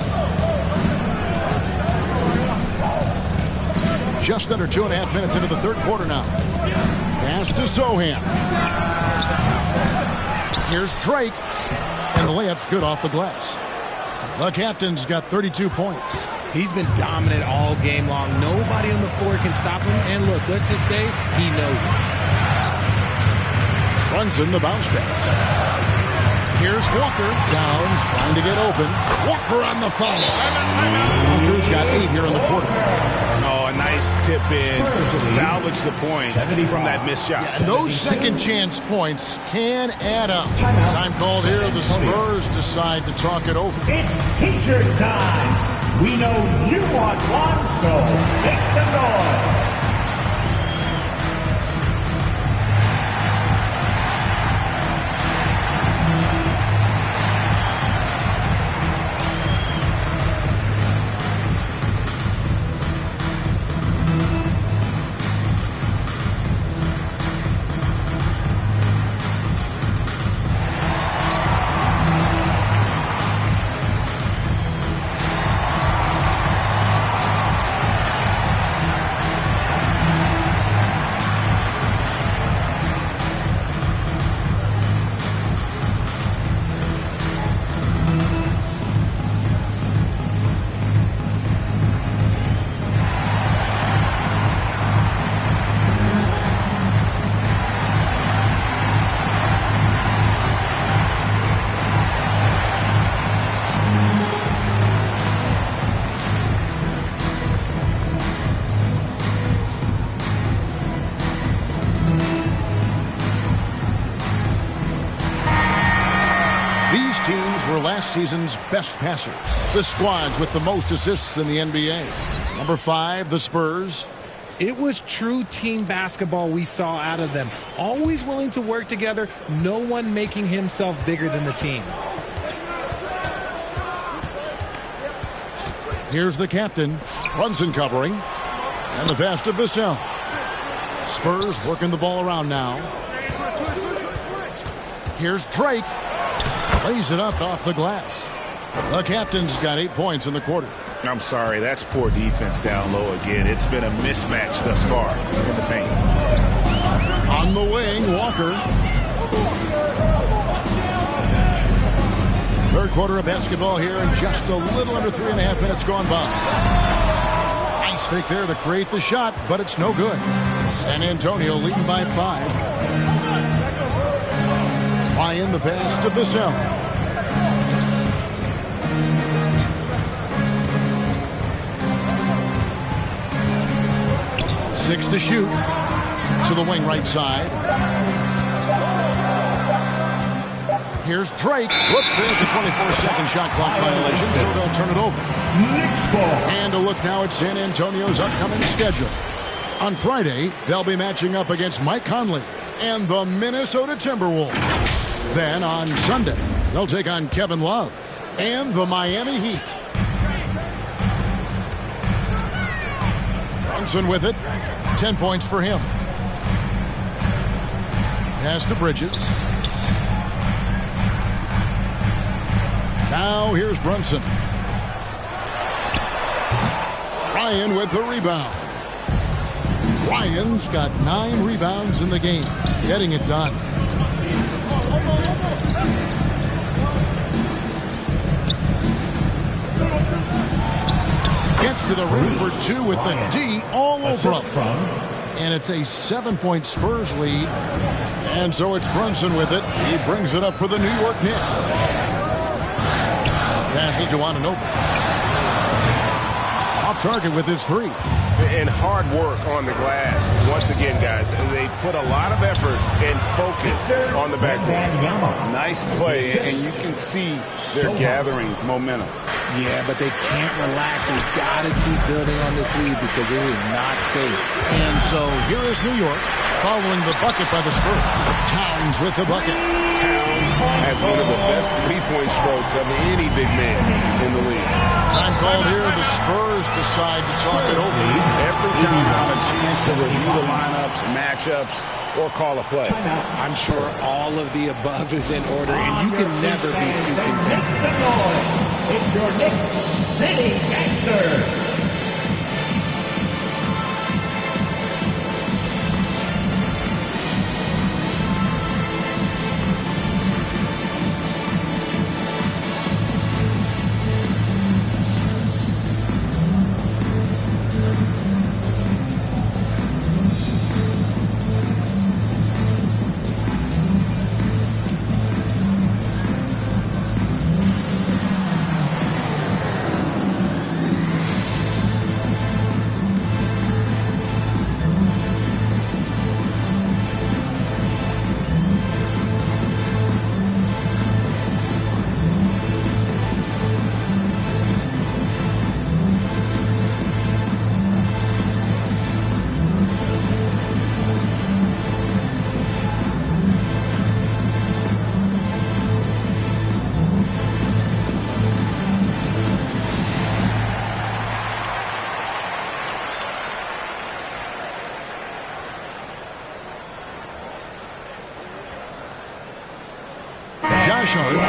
Just under 2.5 minutes into the third quarter now. Pass to Sohan. Here's Drake. And the layup's good off the glass. The captain's got 32 points. He's been dominant all game long. Nobody on the floor can stop him. And look, let's just say he knows it. Brunson, the bounce pass. Here's Walker. Downs trying to get open. Walker on the foul. Walker's got 8 here in the quarter. Oh, a nice tip in to salvage the points from that missed shot. Yeah, those second chance points can add up. Time called here. The Spurs decide to talk it over. It's teacher time. We know you want one, so make some noise. Last season's best passers, the squads with the most assists in the NBA. Number 5, the Spurs. It was true team basketball we saw out of them. Always willing to work together, no one making himself bigger than the team. Here's the captain, Brunson covering, and the pass to Vassell. Spurs working the ball around now. Here's Drake. Lays it up off the glass. The captain's got 8 points in the quarter. I'm sorry, that's poor defense down low again. It's been a mismatch thus far in the paint. On the wing, Walker. Third quarter of basketball here, and just a little under 3.5 minutes gone by. Nice fake there to create the shot, but it's no good. San Antonio leading by 5. Ryan the pass to Vassell. 6 to shoot. To the wing right side. Here's Drake. Whoops, there's a 24-second shot clock violation, so they'll turn it over. And a look now at San Antonio's upcoming schedule. On Friday, they'll be matching up against Mike Conley and the Minnesota Timberwolves. Then on Sunday, they'll take on Kevin Love and the Miami Heat. Brunson with it. 10 points for him. Pass to Bridges. Now here's Brunson. Ryan with the rebound. Ryan's got 9 rebounds in the game, getting it done. Gets to the rim for 2 with the D all over him. And it's a 7-point Spurs lead. And so it's Brunson with it. He brings it up for the New York Knicks. Passes to Anunoby. Off target with his 3. And hard work on the glass. Once again, guys, they put a lot of effort and focus on the backboard. Nice play, and you can see they're gathering momentum. Yeah, but they can't relax. They've got to keep building on this lead because it is not safe. And so here is New York following the bucket by the Spurs. Towns with the bucket. Towns has one of the best three-point strokes of any big man in the league. Time called here. The Spurs decide to talk it over. Every time on a chance to review the lineups, matchups, or call a play. I'm sure all of the above is in order, and you can never be too content. It's your Knicks City Gangster.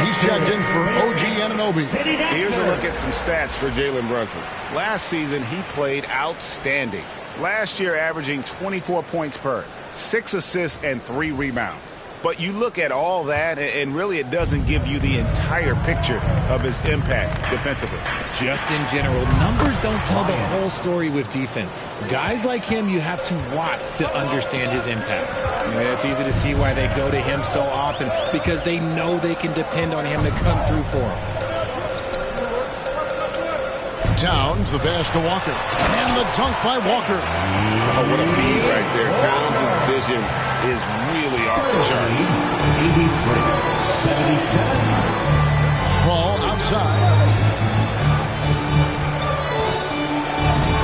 He's checked in for OG Anunoby. Here's a look at some stats for Jalen Brunson. Last season, he played outstanding. Last year, averaging 24 points per, 6 assists, and 3 rebounds. But you look at all that, and really it doesn't give you the entire picture of his impact defensively. Just in general, numbers don't tell the whole story with defense. Guys like him, you have to watch to understand his impact. And it's easy to see why they go to him so often, because they know they can depend on him to come through for them. Towns, the pass to Walker. And the dunk by Walker. Oh, what a feed right there. Towns' vision is really off the charts. 77. Ball outside.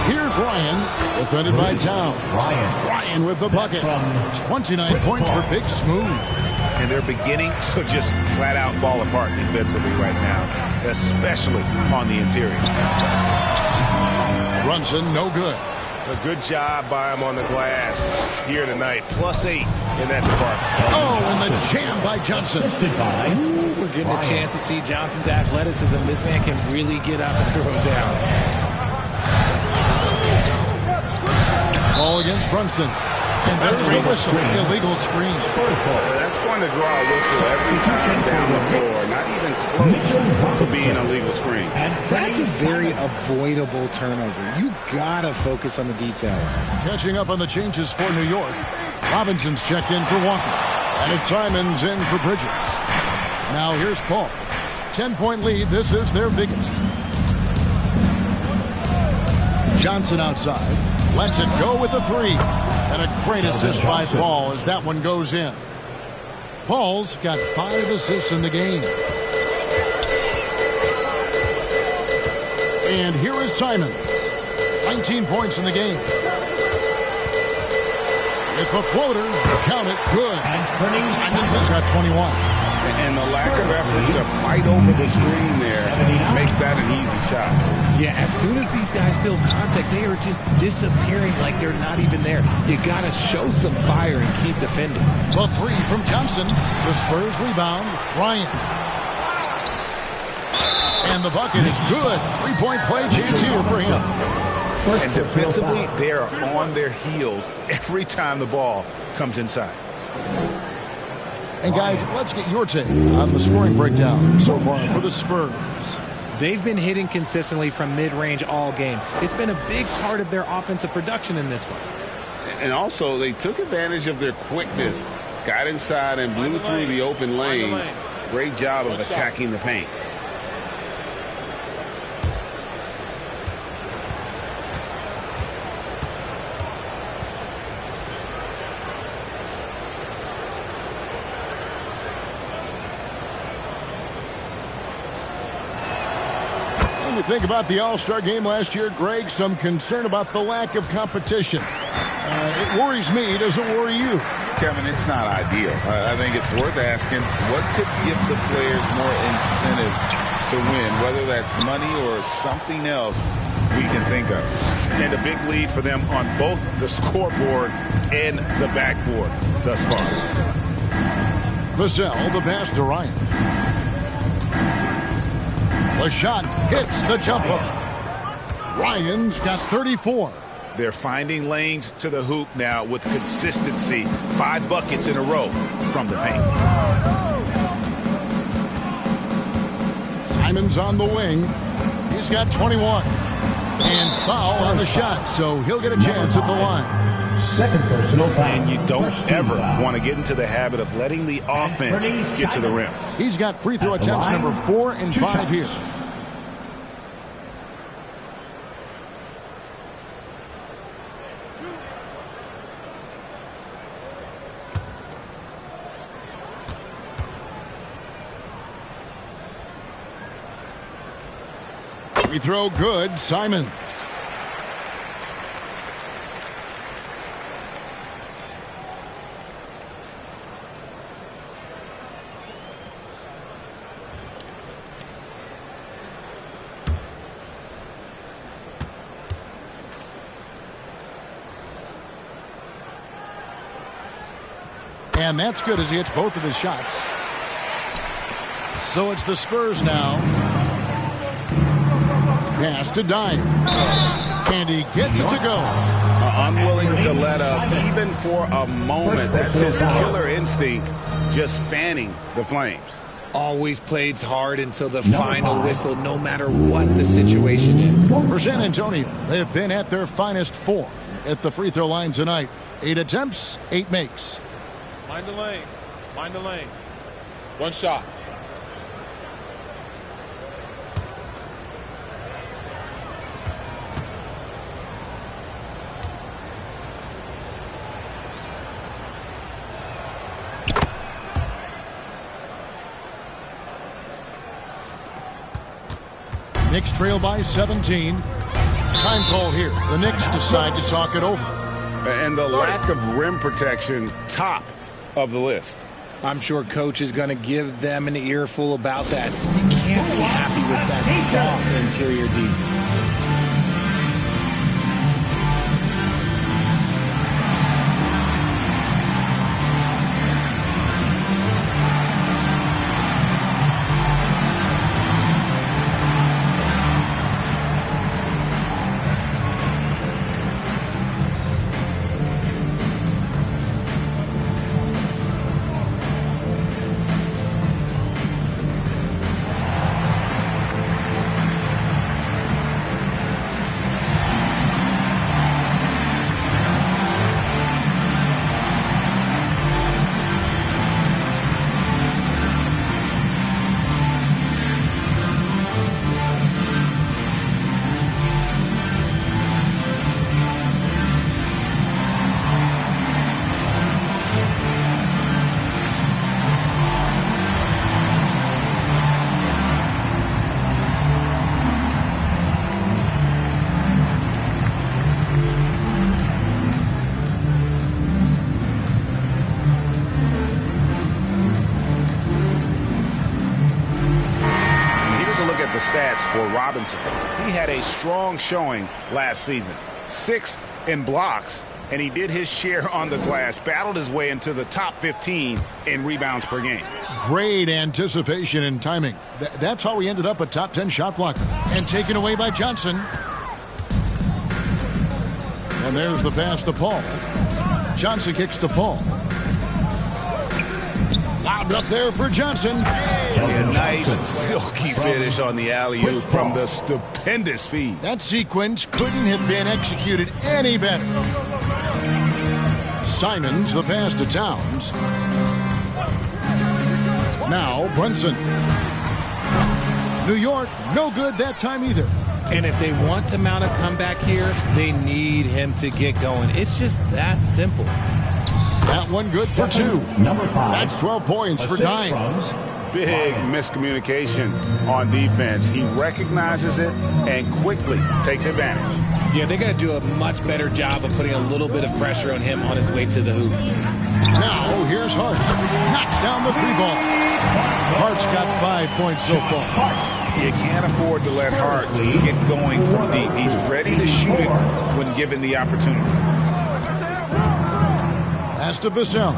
Here's Ryan, defended by Towns. Ryan with the bucket. 29 points for Big Smooth. And they're beginning to just flat out fall apart defensively right now, especially on the interior. Brunson, no good. A good job by him on the glass here tonight. +8 in that department. Oh, and the jam by Johnson. Ooh, we're getting a chance to see Johnson's athleticism. This man can really get up and throw him down. Ball against Brunson. And there's the whistle. Illegal screen. That's going to draw a whistle every time down the floor. Not even close to being a legal screen. That's a very avoidable turnover. You gotta focus on the details. Catching up on the changes for New York. Robinson's checked in for Walker. And it's Simons in for Bridges. Now here's Paul. 10-point lead. This is their biggest. Johnson outside. lets it go with a 3. And a great assist by Paul as that one goes in. Paul's got 5 assists in the game. And here is Simons. 19 points in the game. With the floater, count it, good. Simons has got 21. And the lack of effort to fight over the screen there makes that an easy shot. Yeah, as soon as these guys feel contact, they are just disappearing like they're not even there. You got to show some fire and keep defending. The 3 from Johnson. The Spurs rebound. Ryan. And the bucket is good. 3-point play chance here for him. And defensively, they are on their heels every time the ball comes inside. And guys, let's get your take on the scoring breakdown so far for the Spurs. They've been hitting consistently from mid-range all game. It's been a big part of their offensive production in this one. And also, they took advantage of their quickness, got inside and blew through the open lanes. Great job of attacking the paint. Think about the All-Star game last year, Greg. Some concern about the lack of competition. It worries me. Does it worry you? Kevin, it's not ideal. I think it's worth asking what could give the players more incentive to win, whether that's money or something else we can think of. And a big lead for them on both the scoreboard and the backboard thus far. Vassell, the pass to Ryan. The shot hits the jump hook. Ryan's got 34. They're finding lanes to the hoop now with consistency. 5 buckets in a row from the paint. Simons on the wing. He's got 21. And foul on the shot, so he'll get a chance at the line. Second personal foul. And you don't ever want to get into the habit of letting the offense get to the rim. He's got free throw attempts number 4 and 5 here. Free throw good, Simons. And that's good as he hits both of his shots. So it's the Spurs now. Pass to Dime. And he gets it to go. Unwilling to let up even for a moment. That's his killer instinct, just fanning the flames. Always plays hard until the final whistle, no matter what the situation is. For San Antonio, they have been at their finest 4 at the free throw line tonight. 8 attempts, 8 makes. Mind the lanes. Mind the lanes. One shot. Knicks trail by 17. Time call here. The Knicks decide to talk it over. And the lack of rim protection, top of the list. I'm sure coach is going to give them an earful about that. You can't be happy with that soft interior D. for Robinson. He had a strong showing last season. 6th in blocks, and he did his share on the glass, battled his way into the top 15 in rebounds per game. Great anticipation and timing. That's how he ended up a top 10 shot blocker. And taken away by Johnson. And there's the pass to Paul. Johnson kicks to Paul. Lobbed up there for Johnson. A nice silky finish on the alley-oop from the stupendous feed. That sequence couldn't have been executed any better. Simons the pass to Towns. Now Brunson. New York, no good that time either. And if they want to mount a comeback here, they need him to get going. It's just that simple. That one good for 2. Number 5. That's 12 points for Dimes. Big miscommunication on defense. He recognizes it and quickly takes advantage. Yeah, they got to do a much better job of putting a little bit of pressure on him on his way to the hoop. Now here's Hart. Knocks down the 3-ball. Hart's got 5 points so far. You can't afford to let Hart get going from deep. He's ready to shoot it when given the opportunity. Pass to Vassell.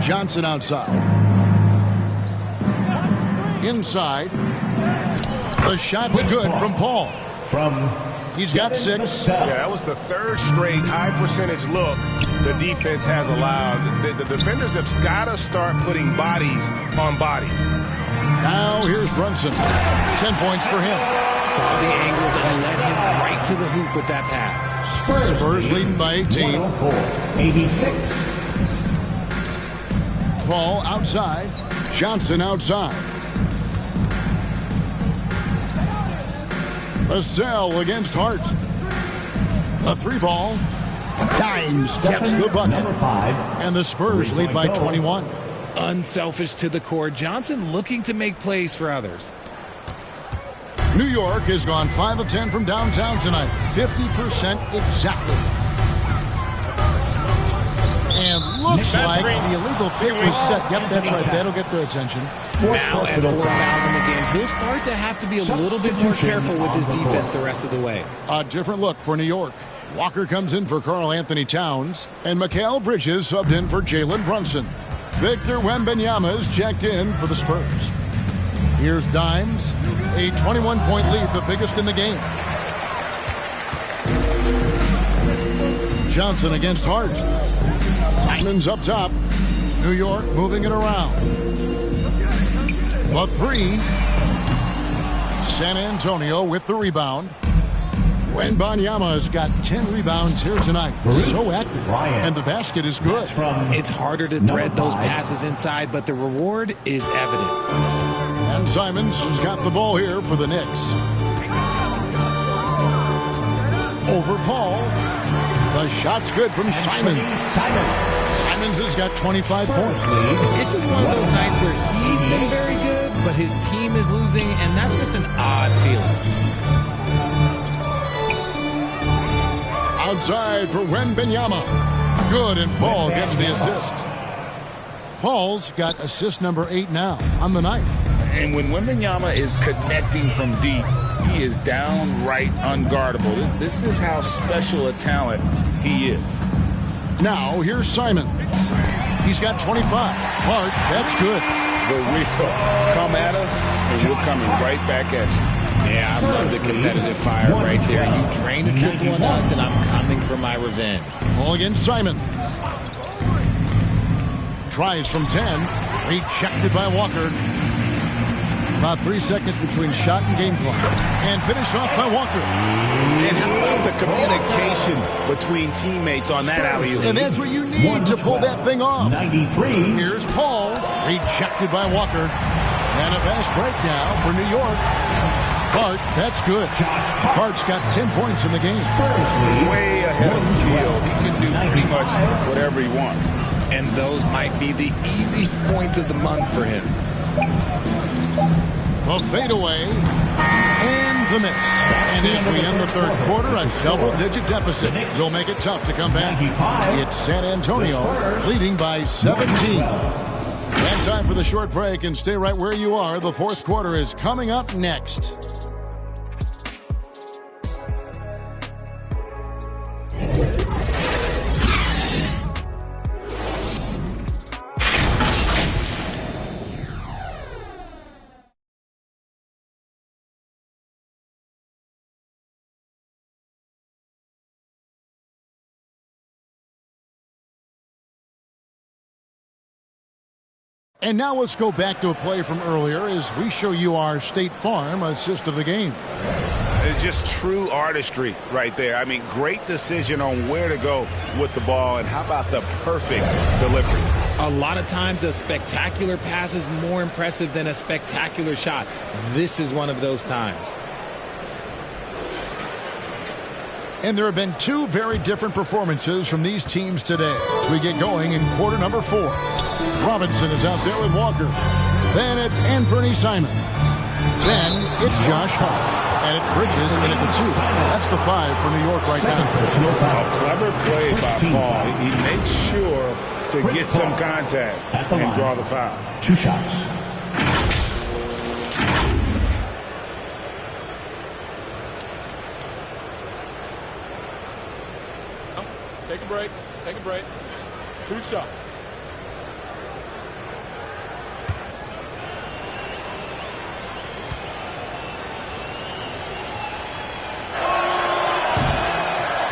Johnson outside. Inside. The shot's good from Paul. He's got 6. Yeah, that was the 3rd straight high-percentage look the defense has allowed. The defenders have got to start putting bodies on bodies. Now here's Brunson. 10 points for him. Saw the angles and led him right to the hoop with that pass. Spurs leading by 18. 86. Paul outside. Johnson outside. Vassell against Hart. The 3-ball. Dimes gets the bucket. And the Spurs lead by 21. Unselfish to the core. Johnson looking to make plays for others. New York has gone 5 of 10 from downtown tonight. 50% exactly. And looks like the illegal pick was set. Yep, that's right. That'll get their attention. Now at 4 fouls in the game, he'll start to have to be a little bit more careful with his defense the rest of the way. A different look for New York. Walker comes in for Karl Anthony Towns, and Mikal Bridges subbed in for Jalen Brunson. Victor Wembanyama is checked in for the Spurs. Here's Dimes, a 21-point lead, the biggest in the game. Johnson against Hart. Simons up top. New York moving it around. The 3. San Antonio with the rebound. Wembanyama has got 10 rebounds here tonight. So active. And the basket is good. It's harder to thread those passes inside, but the reward is evident. And Simons has got the ball here for the Knicks. Over Paul. The shot's good from Simons. Simons has got 25 points. It's just one of those nights where he's been very good, but his team is losing, and that's just an odd feeling. Outside for Wembanyama. Good, and Paul gets the assist. Paul's got assist number 8 now on the night. And when Wembanyama is connecting from deep, he is downright unguardable. This is how special a talent he is. Now, here's Simon. He's got 25. Hart, that's good. The real come at us, and we're coming right back at you. Yeah, I love the competitive fire right there. You drain a triple on us, and I'm coming for my revenge. Ball against Simon. Tries from 10. Rejected by Walker. About 3 seconds between shot and game clock. And finished off by Walker. And how about the communication between teammates on that alley-oop? And that's what you need to pull that thing off. 93. Here's Paul. Rejected by Walker. And a fast break now for New York. Hart, that's good. Hart's got 10 points in the game. Way ahead of the field. He can do pretty much whatever he wants. And those might be the easiest points of the month for him. The fadeaway and the miss. And as we end the third quarter, a double-digit deficit will make it tough to come back. It's San Antonio leading by 17. And Time for the short break, and stay right where you are. The fourth quarter is coming up next. And now let's go back to a play from earlier as we show you our State Farm assist of the game. It's just true artistry right there. I mean, great decision on where to go with the ball, and how about the perfect delivery? A lot of times a spectacular pass is more impressive than a spectacular shot. This is one of those times. And there have been two very different performances from these teams today as we get going in quarter number 4. Robinson is out there with Walker. Then it's Anthony Simons. Then it's Josh Hart. And it's Bridges in at the 2. That's the 5 for New York right now. A clever play by Paul. He makes sure to get some contact and draw the foul. 2 shots. Take a break. Take a break. 2 shots.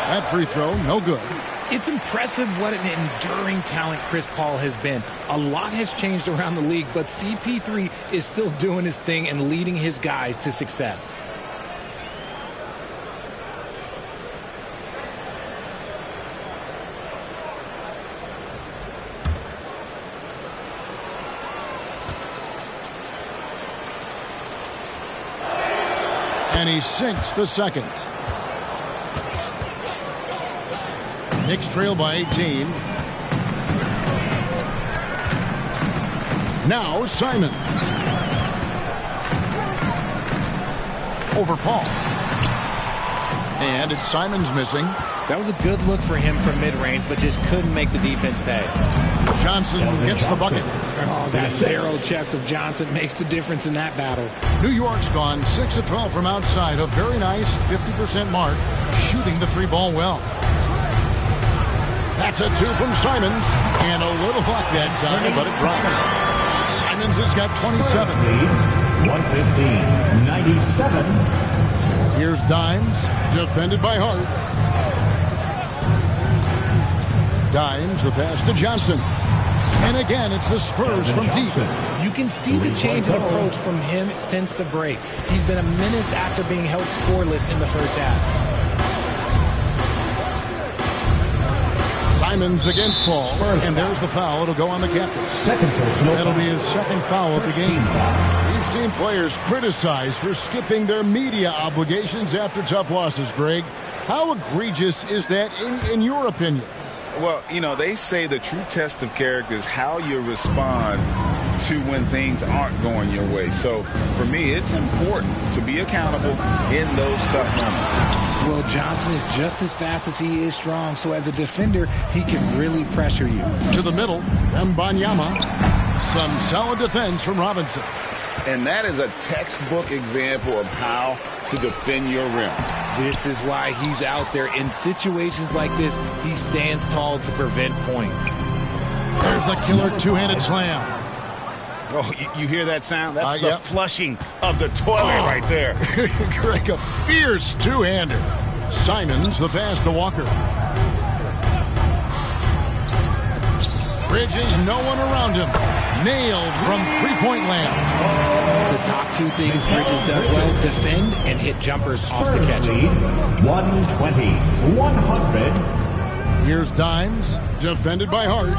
That free throw, no good. It's impressive what an enduring talent Chris Paul has been. A lot has changed around the league, but CP3 is still doing his thing and leading his guys to success. And he sinks the second. Knicks trail by 18. Now Simon. Over Paul. And it's Simon's missing. That was a good look for him from mid-range, but just couldn't make the defense pay. Johnson gets the bucket. Oh, that barrel chest of Johnson makes the difference in that battle. New York's gone 6 of 12 from outside. A very nice 50% mark, shooting the 3-ball well. That's a 2 from Simons, and a little luck that time, but it drops. Simons has got 27. 115-97. Here's Dimes, defended by Hart. Dimes, the pass to Johnson. And again, it's the Spurs from deep. You can see the change in approach from him since the break. He's been a menace after being held scoreless in the first half. Simons against Paul, and there's the foul. It'll go on the captain. That'll be his second foul of the game. We've seen players criticized for skipping their media obligations after tough losses, Greg. How egregious is that in your opinion? Well, you know, they say the true test of character is how you respond to when things aren't going your way. So, for me, it's important to be accountable in those tough moments. Well, Johnson is just as fast as he is strong, so as a defender, he can really pressure you. To the middle, Wembanyama. Some solid defense from Robinson. And that is a textbook example of how to defend your rim. This is why he's out there. In situations like this, he stands tall to prevent points. There's the killer two-handed slam. Oh, you hear that sound? That's the yep. flushing of the toilet right there. Greg, a fierce two-hander. Simons, the pass to Walker. Bridges, no one around him. Nailed from three-point land. The top two things Bridges does well, defend and hit jumpers off the catch. 120-100. Here's Dimes, defended by Hart.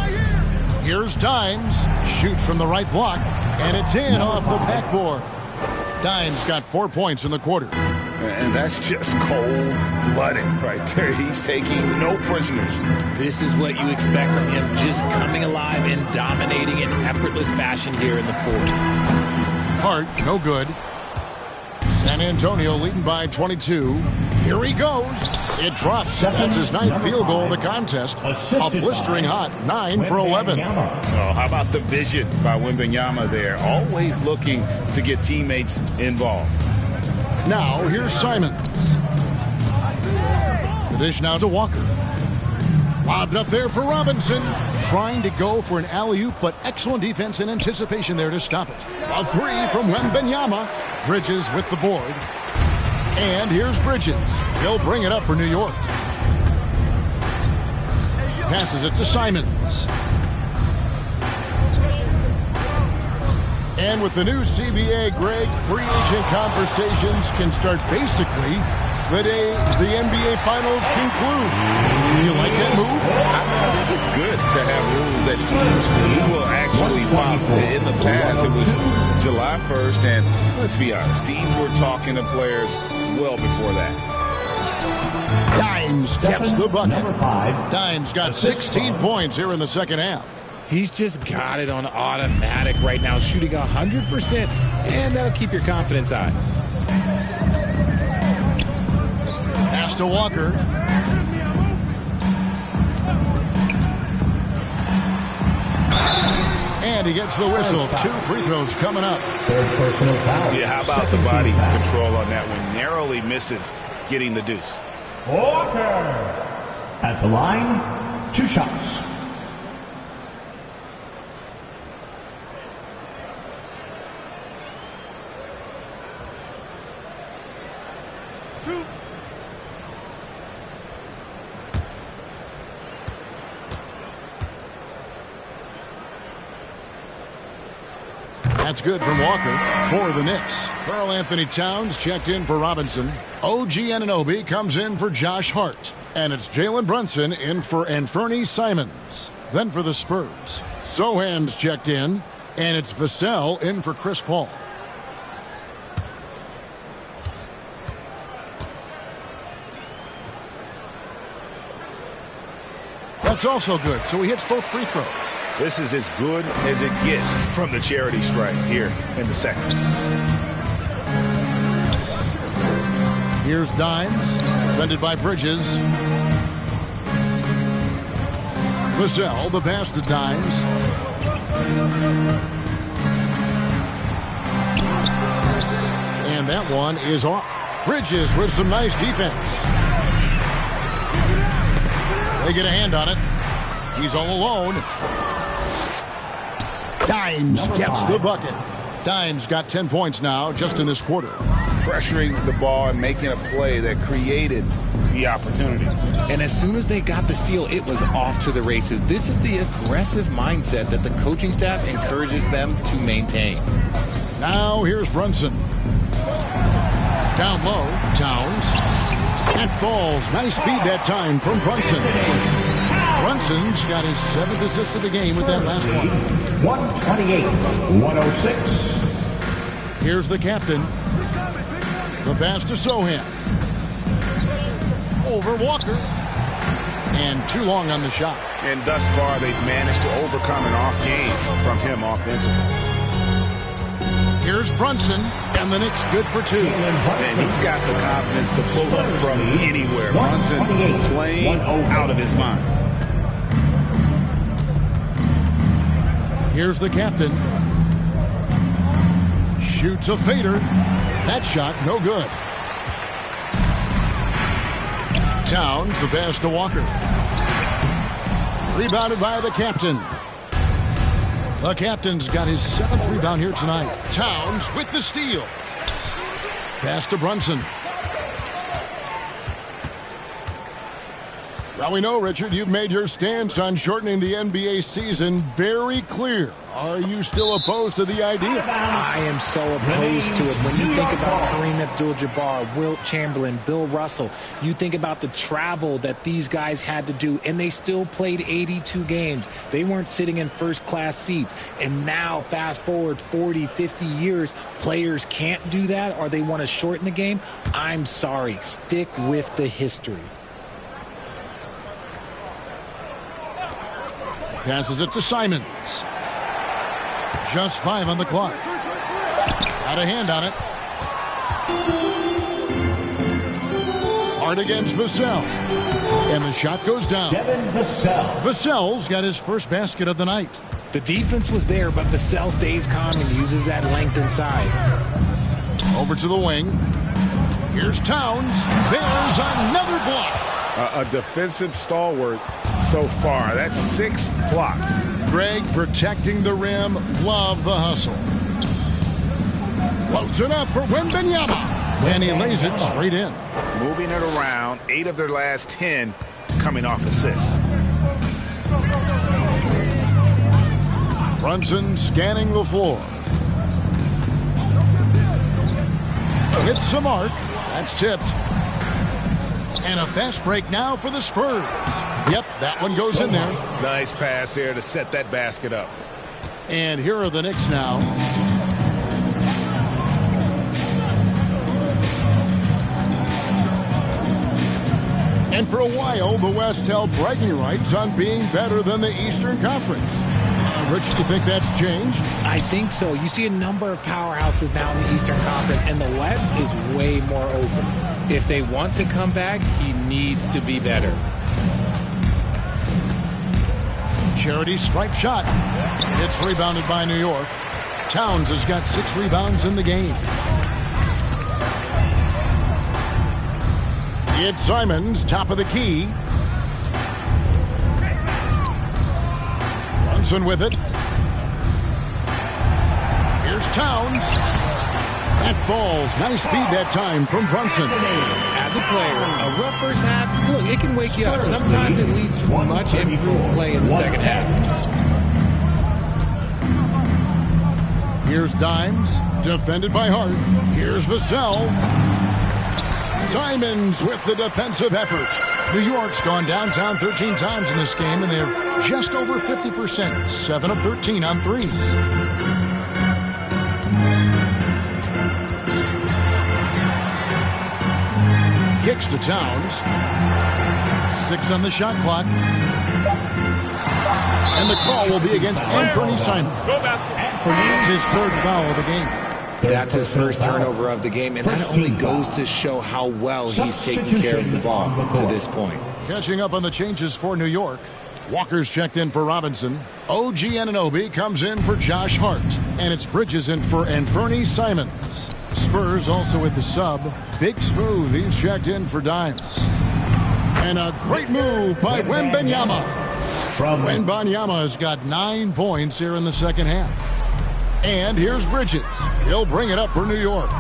Here's Dimes, shoots from the right block, and it's in off the backboard. Dimes got 4 points in the quarter. And that's just cold-blooded right there. He's taking no prisoners. This is what you expect from him, just coming alive and dominating in effortless fashion here in the fourth. Hart, no good. San Antonio leading by 22. Here he goes. It drops. That's his 9th field goal of the contest. A blistering hot 9 for 11. Oh, how about the vision by Wembanyama there? Always looking to get teammates involved. Now, here's Simons. The dish now to Walker. Lobbed up there for Robinson. Trying to go for an alley-oop, but excellent defense and anticipation there to stop it. A 3 from Wembanyama. Bridges with the board. And here's Bridges. He'll bring it up for New York. Passes it to Simons. And with the new CBA, Greg, free agent conversations can start basically the day the NBA Finals conclude. Do you like that move? I think it's good to have rules that teams will actually follow. In the past, it was July 1st, and let's be honest, teams were talking to players well before that. Dimes gets the bucket. Dimes got 16 points here in the second half. He's just got it on automatic right now, shooting 100%, and that'll keep your confidence high. Pass to Walker. And he gets the whistle. 2 free throws coming up. Yeah, how about the body control on that one? Narrowly misses getting the deuce. Walker at the line, 2 shots. That's good from Walker for the Knicks. Karl Anthony Towns checked in for Robinson. OG Anunoby comes in for Josh Hart. And it's Jalen Brunson in for Anfernee Simons. Then for the Spurs, Sohan's checked in. And it's Vassell in for Chris Paul. That's also good, so he hits both free throws. This is as good as it gets from the charity stripe here in the second. Here's Dimes, defended by Bridges. Vassell, the pass to Dimes. And that one is off. Bridges with some nice defense. They get a hand on it. He's all alone. Dimes gets the bucket. Dimes got 10 points now just in this quarter. Pressuring the ball and making a play that created the opportunity. And as soon as they got the steal, it was off to the races. This is the aggressive mindset that the coaching staff encourages them to maintain. Now here's Brunson. Down low, Towns. That falls. Nice speed that time from Brunson. Brunson's got his 7th assist of the game with that last one. 128-106. Here's the captain. The pass to Sohan. Over Walker. And too long on the shot. And thus far, they've managed to overcome an off game from him offensively. Here's Brunson, and the Knicks good for 2. And he's got the confidence to pull up from anywhere. Brunson playing out of his mind. Here's the captain. Shoots a fader. That shot, no good. Towns, the pass to Walker. Rebounded by the captain. The captain's got his 7th rebound here tonight. Towns with the steal. Pass to Brunson. Well, we know, Richard, you've made your stance on shortening the NBA season very clear. Are you still opposed to the idea? I am so opposed to it. When you think about Kareem Abdul-Jabbar, Wilt Chamberlain, Bill Russell, you think about the travel that these guys had to do, and they still played 82 games. They weren't sitting in first-class seats. And now, fast forward 40, 50 years, players can't do that, or they want to shorten the game. I'm sorry. Stick with the history. Passes it to Simons. Just 5 on the clock. Got a hand on it. Hart against Vassell. And the shot goes down. Devin Vassell. Vassell's got his first basket of the night. The defense was there, but Vassell stays calm and uses that length inside. Over to the wing. Here's Towns. There's another block. A defensive stalwart so far. That's 6 blocks. Greg protecting the rim. Love the hustle. Floats it up for Wembanyama. And he lays it straight in. Moving it around. 8 of their last 10 coming off assists. Brunson scanning the floor. Hits the mark. That's tipped. And a fast break now for the Spurs. Yep, that one goes in there. Nice pass there to set that basket up. And here are the Knicks now. And for a while, the West held bragging rights on being better than the Eastern Conference. Rich, do you think that's changed? I think so. You see a number of powerhouses now in the Eastern Conference, and the West is way more open. If they want to come back, he needs to be better. Charity stripe shot. It's rebounded by New York. Towns has got 6 rebounds in the game. It's Simons, top of the key. Brunson with it. Here's Towns. That falls. Nice feed that time from Brunson. As a player, a rough first half, look, it can wake you up. Sometimes it leads to much improved play in the second half. Here's Dimes, defended by Hart. Here's Vassell. Simons with the defensive effort. New York's gone downtown 13 times in this game, and they're just over 50%. 7 of 13 on threes. Kicks to Towns. 6 on the shot clock. And the call will be against Anthony Simons. It's his 3rd foul of the game. That's his first turnover of the game, and that only goes to show how well he's taking care of the ball to this point. Catching up on the changes for New York. Walker's checked in for Robinson. OG Anunoby comes in for Josh Hart. And it's Bridges in for Anthony Simons. Spurs also with the sub. Big Smooth, he's checked in for Dimes. And a great move by Wembanyama. Wembanyama has got 9 points here in the second half. And here's Bridges. He'll bring it up for New York.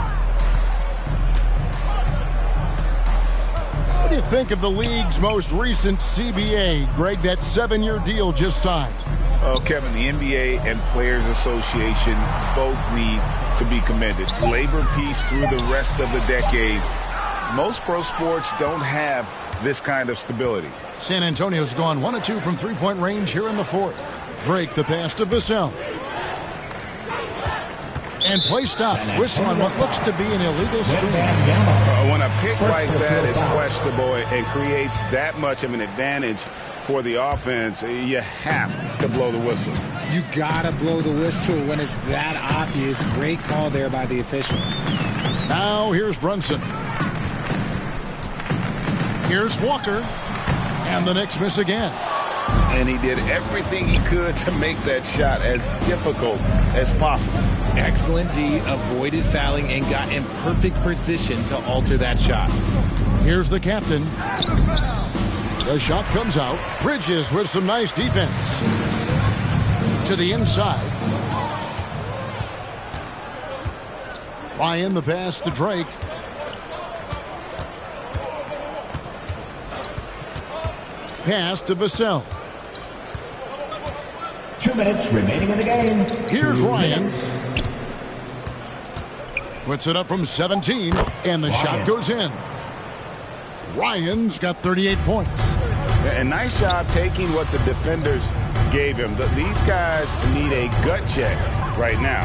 What do you think of the league's most recent CBA, Greg, that 7-year deal just signed? Oh, Kevin, the NBA and Players Association both need to be commended. Labor peace through the rest of the decade. Most pro sports don't have this kind of stability. San Antonio's gone 1 of 2 from three-point range here in the 4th. Drake the pass to Vassell. And play stops. Whistle on what looks to be an illegal screen. When a pick like that is questionable and creates that much of an advantage for the offense, you have to blow the whistle. You gotta blow the whistle when it's that obvious. Great call there by the official. Now here's Brunson. Here's Walker. And the Knicks miss again. And he did everything he could to make that shot as difficult as possible. Excellent D, avoided fouling, and got in perfect position to alter that shot. Here's the captain. The shot comes out. Bridges with some nice defense. To the inside. Ryan the pass to Drake. Pass to Vassell. 2 minutes remaining in the game. Here's Ryan. Puts it up from 17, and the shot goes in. Ryan's got 38 points. And nice job taking what the defenders gave him. These guys need a gut check right now.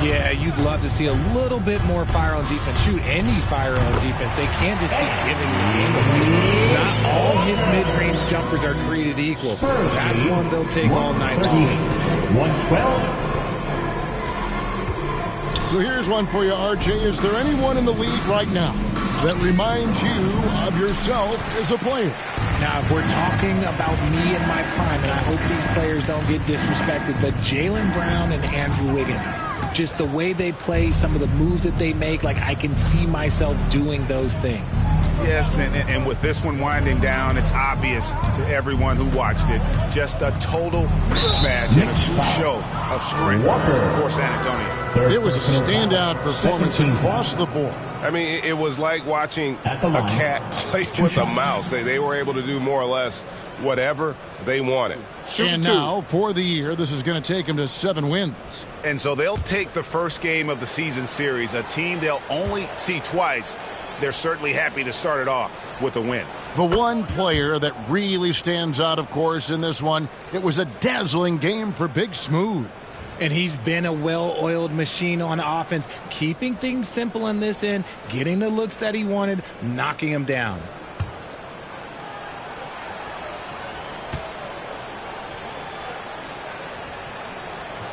Yeah, you'd love to see a little bit more fire on defense. Shoot, any fire on defense. They can't just be giving the game away. Not all his mid-range jumpers are created equal. That's one they'll take all night long. 112. So here's one for you, RJ. Is there anyone in the league right now that reminds you of yourself as a player. Now, if we're talking about me in my prime, and I hope these players don't get disrespected, but Jaylen Brown and Andrew Wiggins, just the way they play, some of the moves that they make, like I can see myself doing those things. Yes, and with this one winding down, it's obvious to everyone who watched it. Just a total mismatch and a true show of strength for San Antonio. It was a standout performance across the board. I mean, it was like watching a cat play with a mouse. They were able to do more or less whatever they wanted. And now, for the year, this is going to take them to 7 wins. And so they'll take the first game of the season series, a team they'll only see twice. They're certainly happy to start it off with a win. The one player that really stands out, of course, in this one, it was a dazzling game for Big Smooth. And he's been a well-oiled machine on offense, keeping things simple in this end, getting the looks that he wanted, knocking them down.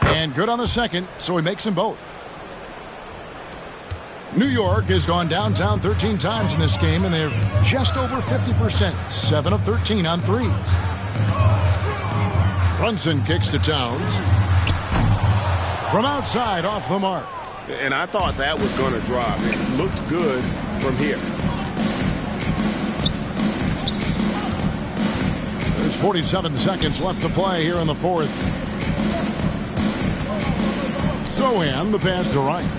And good on the second, so he makes them both. New York has gone downtown 13 times in this game, and they're just over 50%, 7 of 13 on threes. Brunson kicks to Towns. From outside, off the mark. And I thought that was going to drop. It looked good from here. There's 47 seconds left to play here in the fourth. Sochan, the pass to Ryan.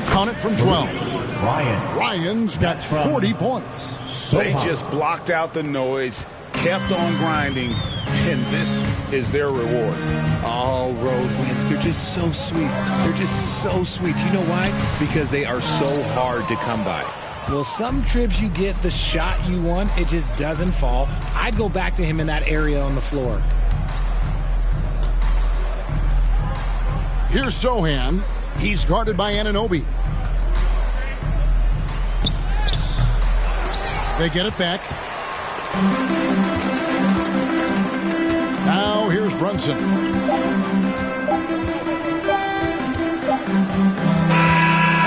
Count it from 12. Ryan's got 40 points. They just blocked out the noise, kept on grinding, and this is their reward. All road wins. They're just so sweet. They're just so sweet. You know why? Because they are so hard to come by. Well, some trips you get the shot you want, it just doesn't fall. I'd go back to him in that area on the floor. Here's Sochan. He's guarded by Anunoby. They get it back. Now here's Brunson.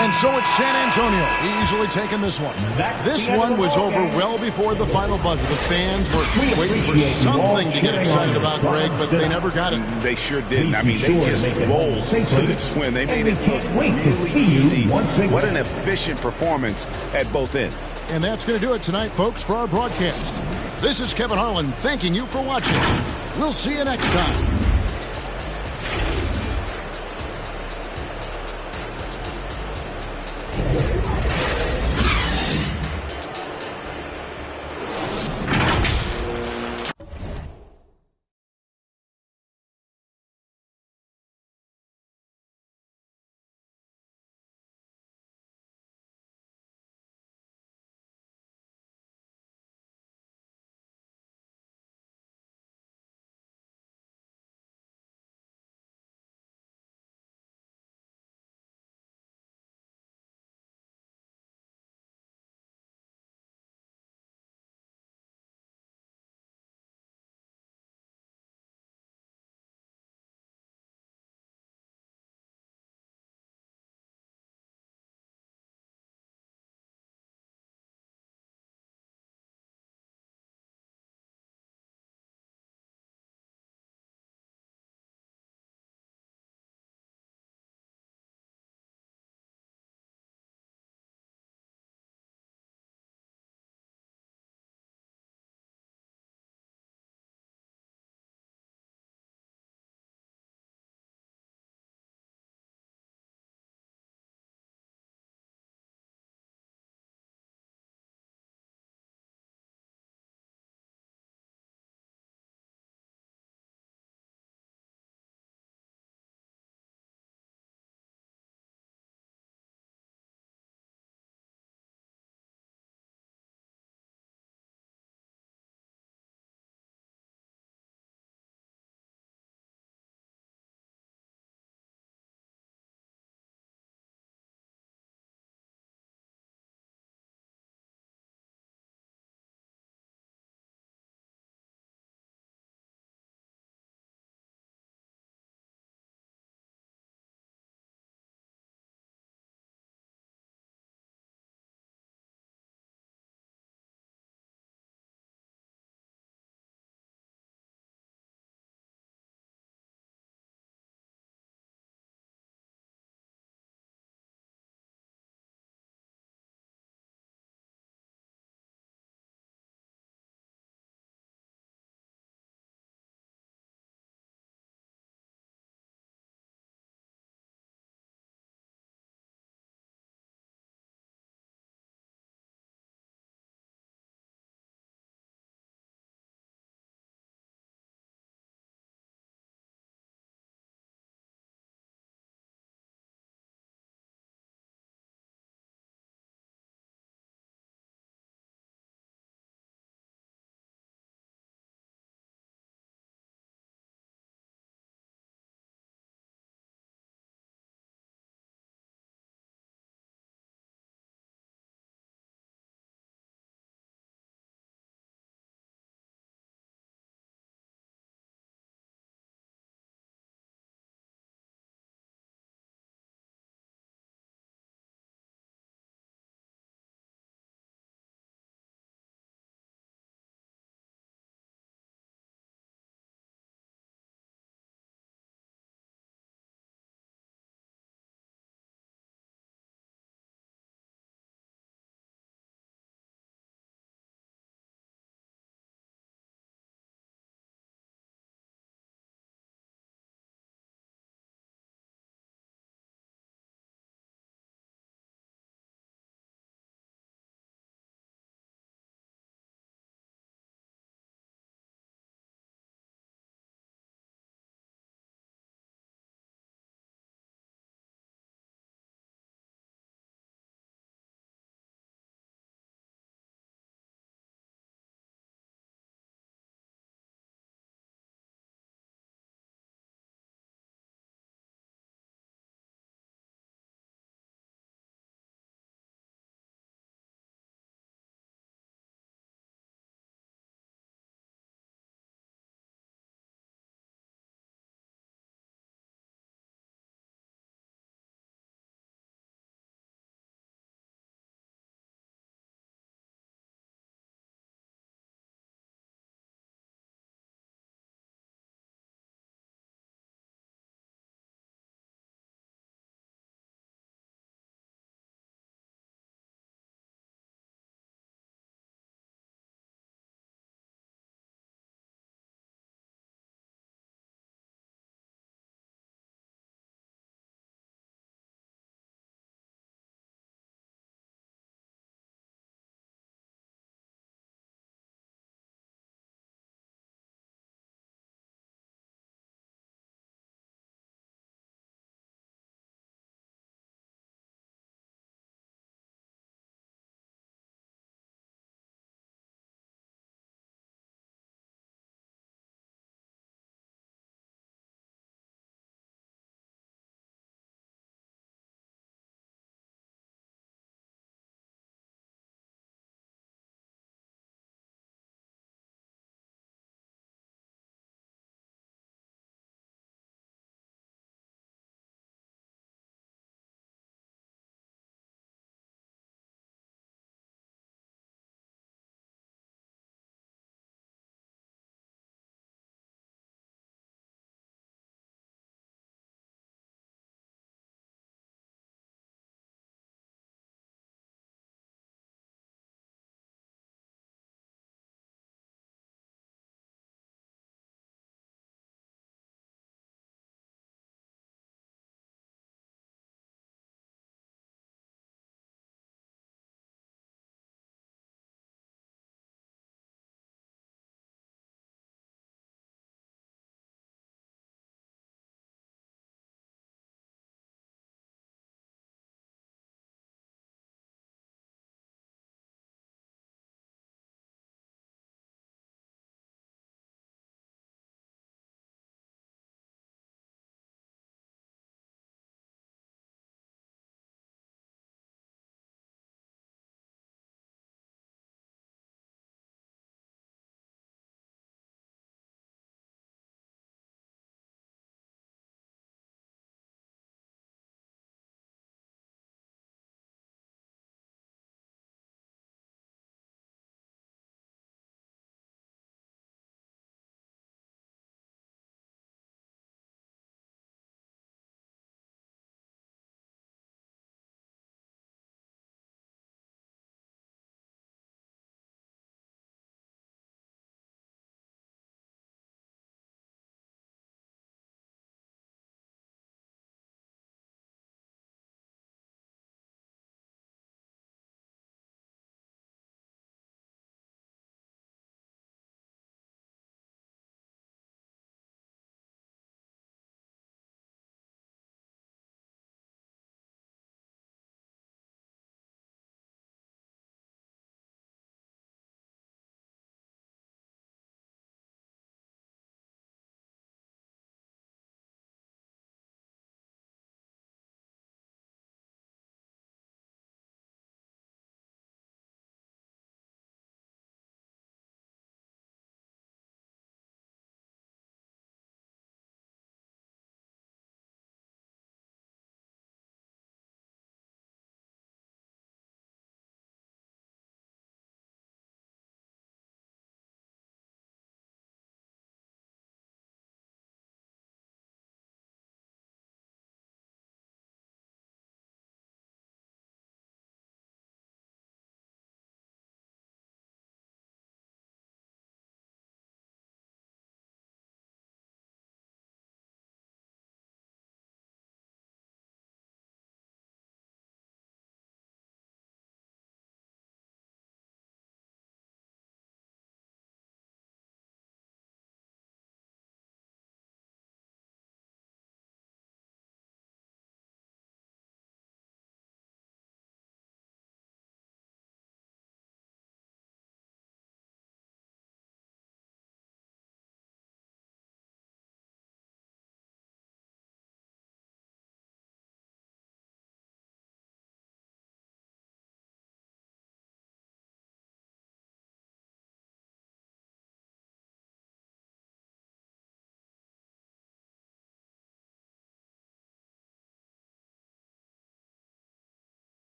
And so it's San Antonio easily taking this one. This one was over well before the final buzzer. The fans were waiting for something to get excited about, Greg, but they never got it. They sure didn't. I mean, they just rolled to this win. They made it look really easy. What an efficient performance at both ends. And that's going to do it tonight, folks, for our broadcast. This is Kevin Harlan thanking you for watching. We'll see you next time.